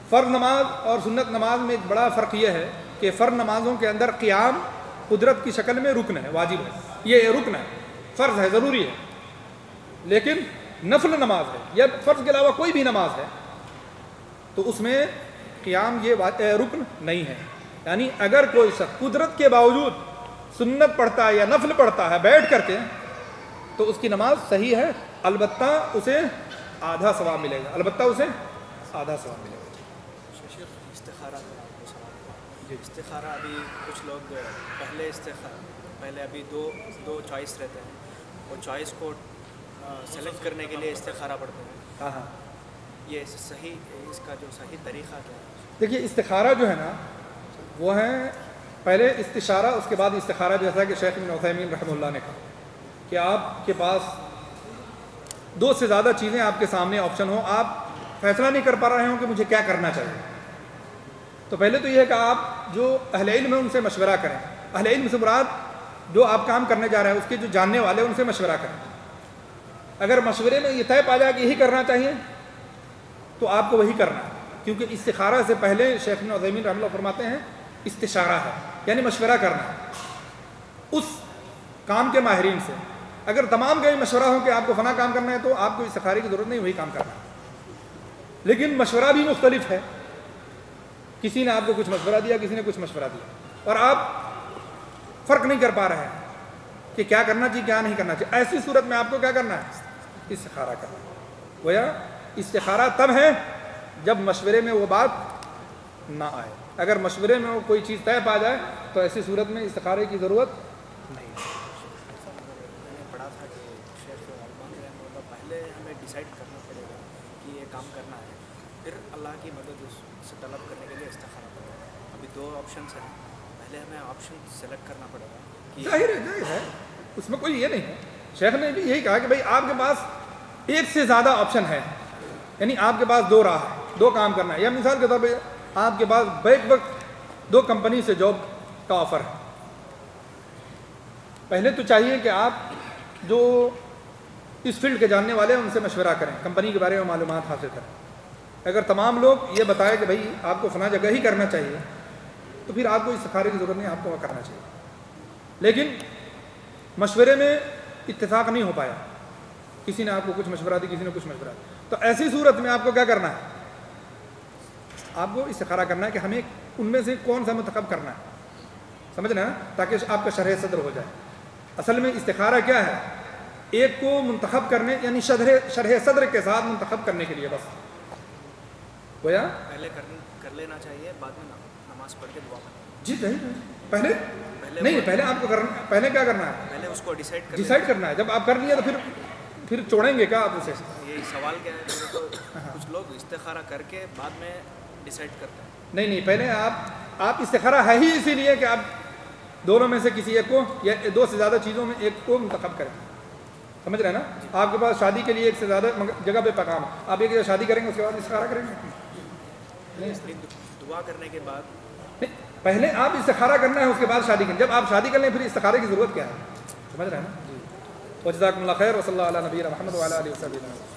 فرض نماز اور سنت نماز میں ایک بڑا فرق یہ ہے کہ فرض نمازوں کے اندر قیام قدرت کی شکل میں رکن ہے، واجب ہے، یہ رکن ہے، فرض ہے، ضروری ہے۔ لیکن نفل نماز ہے یا فرض کے علاوہ کوئی بھی نماز ہے تو اس میں قیام یہ رکن نہیں ہے۔ یعنی اگر کوئی شخص قدرت کے باوجود سنت پڑھتا ہے یا نفل پڑھتا ہے بیٹھ کر کے تو اس کی نماز صحیح ہے، البتہ اسے آدھا ثواب ملے گا، البتہ اسے آدھا ثواب ملے گا۔ استخارہ جی، استخارہ ابھی کچھ لوگ پہلے ابھی دو چوائس رہتے ہیں، وہ چوائس کو سلیکٹ کرنے کے لیے استخارہ پڑھتے ہیں۔ ہاں ہاں، یہ صحیح، اس کا جو صحیح طریقہ کیا ہے؟ دیکھیے استخارہ جو ہے نا وہ ہے پہلے استشارہ، اس کے بعد استخارہ، جیسا کہ شیخ ابن عثیمین رحمہ اللہ نے کہا کہ آپ کے پاس 2 سے زیادہ چیزیں آپ کے سامنے آپشن ہوں، آپ فیصلہ نہیں کر پا رہے ہوں کہ مجھے کیا کرنا چاہیے، تو پہلے تو یہ ہے کہ آپ جو اہل علم ہیں ان سے مشورہ کریں۔ اہل علم سے مراد جو آپ کام کرنے جا رہے ہیں اس کے جو جاننے والے ان سے مشورہ کریں۔ اگر مشورے میں یہ طے پا جائے کہ یہی کرنا چاہیے تو آپ کو وہی کرنا ہے، کیونکہ استخارہ سے پہلے شیخ ابن عثیمین رحمہ اللہ فرماتے ہیں استشارہ ہے، یعنی مشورہ کرنا ہے اس کام کے ماہرین سے۔ اگر تمام کا یہ مشورہ ہو کہ آپ کو فلاں کام کرنا ہے تو آپ کو استخارے کی ضرورت نہیں، وہی کام کرنا ہے۔ لیکن مشورہ بھی مختلف ہے، کسی نے آپ کو کچھ مشورہ دیا، کسی نے کچھ مشورہ دیا، اور آپ فرق نہیں کر پا رہے ہیں کہ کیا کرنا چاہیے کیا نہیں کرنا چاہیے، ایسی صورت میں آپ کو کیا کرنا ہے؟ استخارہ کرنا ہے۔ گویا استخارہ تب ہے جب مشورے میں وہ بات نہ آئے، اگر مشورے میں وہ کوئی چیز طے پا جائے تو ایسی صورت میں استخارے کی ضرورت نہیں ہے۔ میں نے پڑھا تھا کہ شیخ البانی رحمہ اللہ پہلے ہمیں ڈیسائیڈ کرنا پڑے گا کہ یہ کام کرنا ہے، پھر اللہ کی مدد اس سے طلب کرنے کے لیے استخارہ کرنا ہے۔ ابھی 2 آپشنس ہیں، پہلے ہمیں آپشن سلیکٹ کرنا پڑے گا کہ ظاہر ہے اس میں کوئی یہ نہیں ہے۔ شیخ نے بھی یہی کہا کہ بھائی آپ کے پاس ایک سے زیادہ آپشن ہے، یعنی آپ کے پاس 2 راہ ہے، 2 کام کرنا ہے، یا مثال کے طور پہ آپ کے پاس بیک وقت 2 کمپنی سے جاب کا آفر ہے۔ پہلے تو چاہیے کہ آپ جو اس فیلڈ کے جاننے والے ہیں ان سے مشورہ کریں، کمپنی کے بارے میں معلومات حاصل کریں۔ اگر تمام لوگ یہ بتائیں کہ بھائی آپ کو فلاں جگہ ہی کرنا چاہیے تو پھر آپ کو استخارے کی ضرورت نہیں، آپ کو وہ کرنا چاہیے۔ لیکن مشورے میں اتفاق نہیں ہو پایا، کسی نے آپ کو کچھ مشورہ دی، کسی نے کچھ مشورہ دی، تو ایسی صورت میں آپ کو کیا کرنا ہے؟ آپ کو استخارہ کرنا ہے کہ ہمیں ان میں سے کون سا منتخب کرنا ہے، سمجھ رہے ہیں نا، تاکہ آپ کا شرح صدر ہو جائے۔ اصل میں استخارہ کیا ہے؟ ایک کو منتخب کرنے، یعنی شرح صدر کے ساتھ منتخب کرنے کے لیے بس۔ گویا پہلے کر لینا چاہیے، بعد میں نماز پڑھ کے دعا کرنا۔ جی صحیح، پہلے نہیں، پہلے آپ کو پہلے کیا کرنا ہے؟ پہلے اس کو ڈیسائیڈ کرنا ہے۔ جب آپ کر لیے تو پھر چھوڑیں گے کیا آپ اسے؟ یہی سوال کیا ہے کہ تو کچھ لوگ استخارہ کر کے بعد میں ڈیسائیڈ کرتے ہیں۔ نہیں، پہلے آپ استخارہ ہے ہی اسی لیے کہ آپ دونوں میں سے کسی ایک کو یا 2 سے زیادہ چیزوں میں ایک کو منتخب کریں، سمجھ رہے ہیں نا۔ آپ کے پاس شادی کے لیے 1 سے زیادہ جگہ پہ پیغام، آپ ایک جگہ شادی کریں گے اس کے بعد استخارہ کریں گے؟ دعا کرنے کے بعد نہیں، پہلے آپ استخارہ کرنا ہے، اس کے بعد شادی کریں۔ جب آپ شادی کر لیں پھر استخارے کی ضرورت کیا ہے؟ سمجھ رہے ہیں نا جی۔ وجزاکم اللہ خیر، وصلی اللہ علی نبینا محمد وعلی آلہ وصحبہ اجمعین۔